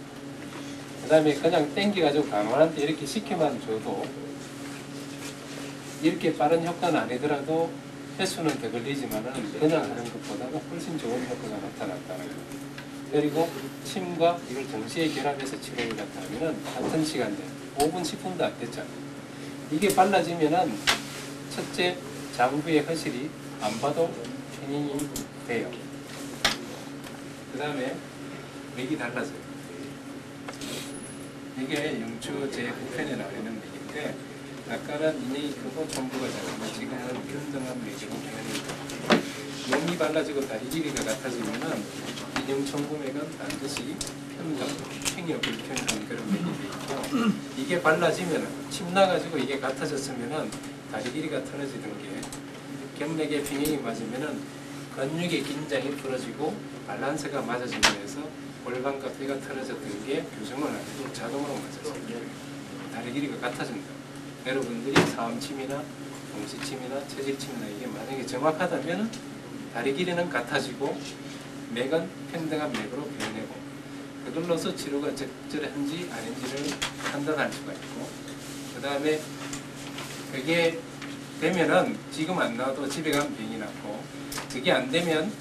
그 다음에 그냥 땡겨가지고 강원한테 이렇게 시켜만 줘도 이렇게 빠른 효과는 아니더라도 횟수는 더 걸리지만은 그냥 하는 것보다는 훨씬 좋은 효과가 나타났다는 거예요. 그리고 침과 이걸 동시에 결합해서 치료를 갖다 하면은 같은 시간 내에 5분, 10분도 안 됐잖아요. 이게 빨라지면은 첫째 장부의 허실이 안 봐도 튜닝이 돼요. 그 다음에 맥이 달라져요. 이게 영추 제 9편에 나오는 맥인데 아까는 인형이 크고 전부가 작은데 지금은 평등한 맥으로 표현이 돼요. 몸이 발라지고 다리 길이가 같아지면은 인형천부맥은 반드시 평등, 팽이 불평등 그런 맥이 돼 있고 이게 발라지면은 침 나가지고 이게 같아졌으면은 다리 길이가 틀어지던 게 경맥의 균형이 맞으면은 근육의 긴장이 풀어지고 밸런스가 맞아지면서 골반과 뼈가 틀어졌던 게 교정을 안 해도 자동으로 맞아져요. 다리 길이가 같아진다. 여러분들이 사음침이나 동시침이나 체질침이나 이게 만약에 정확하다면 다리 길이는 같아지고 맥은 평등한 맥으로 변해고 그걸로서 치료가 적절한지 아닌지를 판단할 수가 있고 그 다음에 그게 되면은 지금 안 나와도 집에 가면 병이 났고 그게 안 되면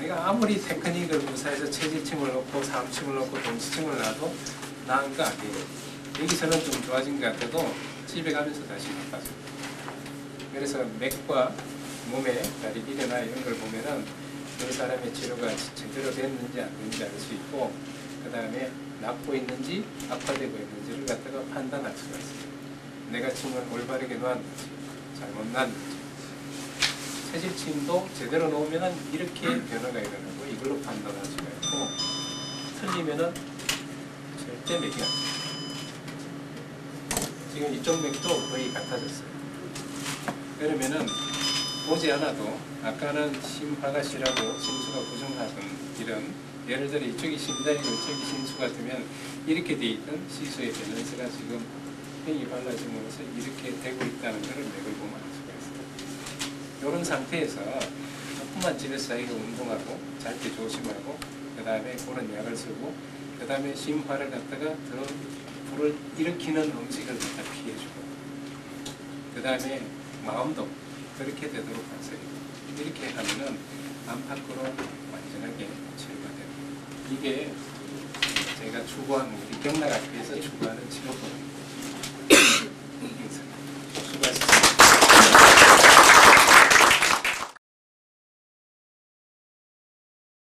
내가 아무리 테크닉을 구사해서 체질침을 넣고 사음침을 넣고 동시침을 놔도 나은 거 아니에요. 여기서는 좀 좋아진 것 같아도 집에 가면서 다시 나빠져요. 그래서 맥과 몸의 다리 길이나 이런 걸 보면은 그 사람의 치료가 제대로 됐는지 안 됐는지 알 수 있고 그 다음에 낫고 있는지 악화되고 있는지를 갖다가 판단할 수가 있어요. 내가 침을 올바르게 놓았는지 잘못 놨는지 체질침도 제대로 놓으면은 이렇게 변화가 일어나고 이걸로 판단할 수가 있고 틀리면은 절대 맥이 안 돼요. 지금 이쪽 맥도 거의 같아졌어요. 그러면은 오지 않아도 아까는 심화가시라고 심수가 부정하던 이런 예를 들어 이쪽이 심장이고 이쪽이 심수가 되면 이렇게 돼 있던 시수의 밸런스가 지금 팽이 발라짐으로써 이렇게 되고 있다는 것을 맥을 보면 알 수가 있어요. 이런 상태에서 조금만 집에서 자기가 운동하고 잘 때 조심하고 그 다음에 그런 약을 쓰고 그 다음에 심화를 갖다가 더 불을 일으키는 음식을 갖다 피해주고, 그 다음에 마음도 그렇게 되도록 하세요. 이렇게 하면은 안팎으로 완전하게 치료가 됩니다. 이게 제가 추구하는, 우리 경락 앞에서 추구하는 치료법입니다.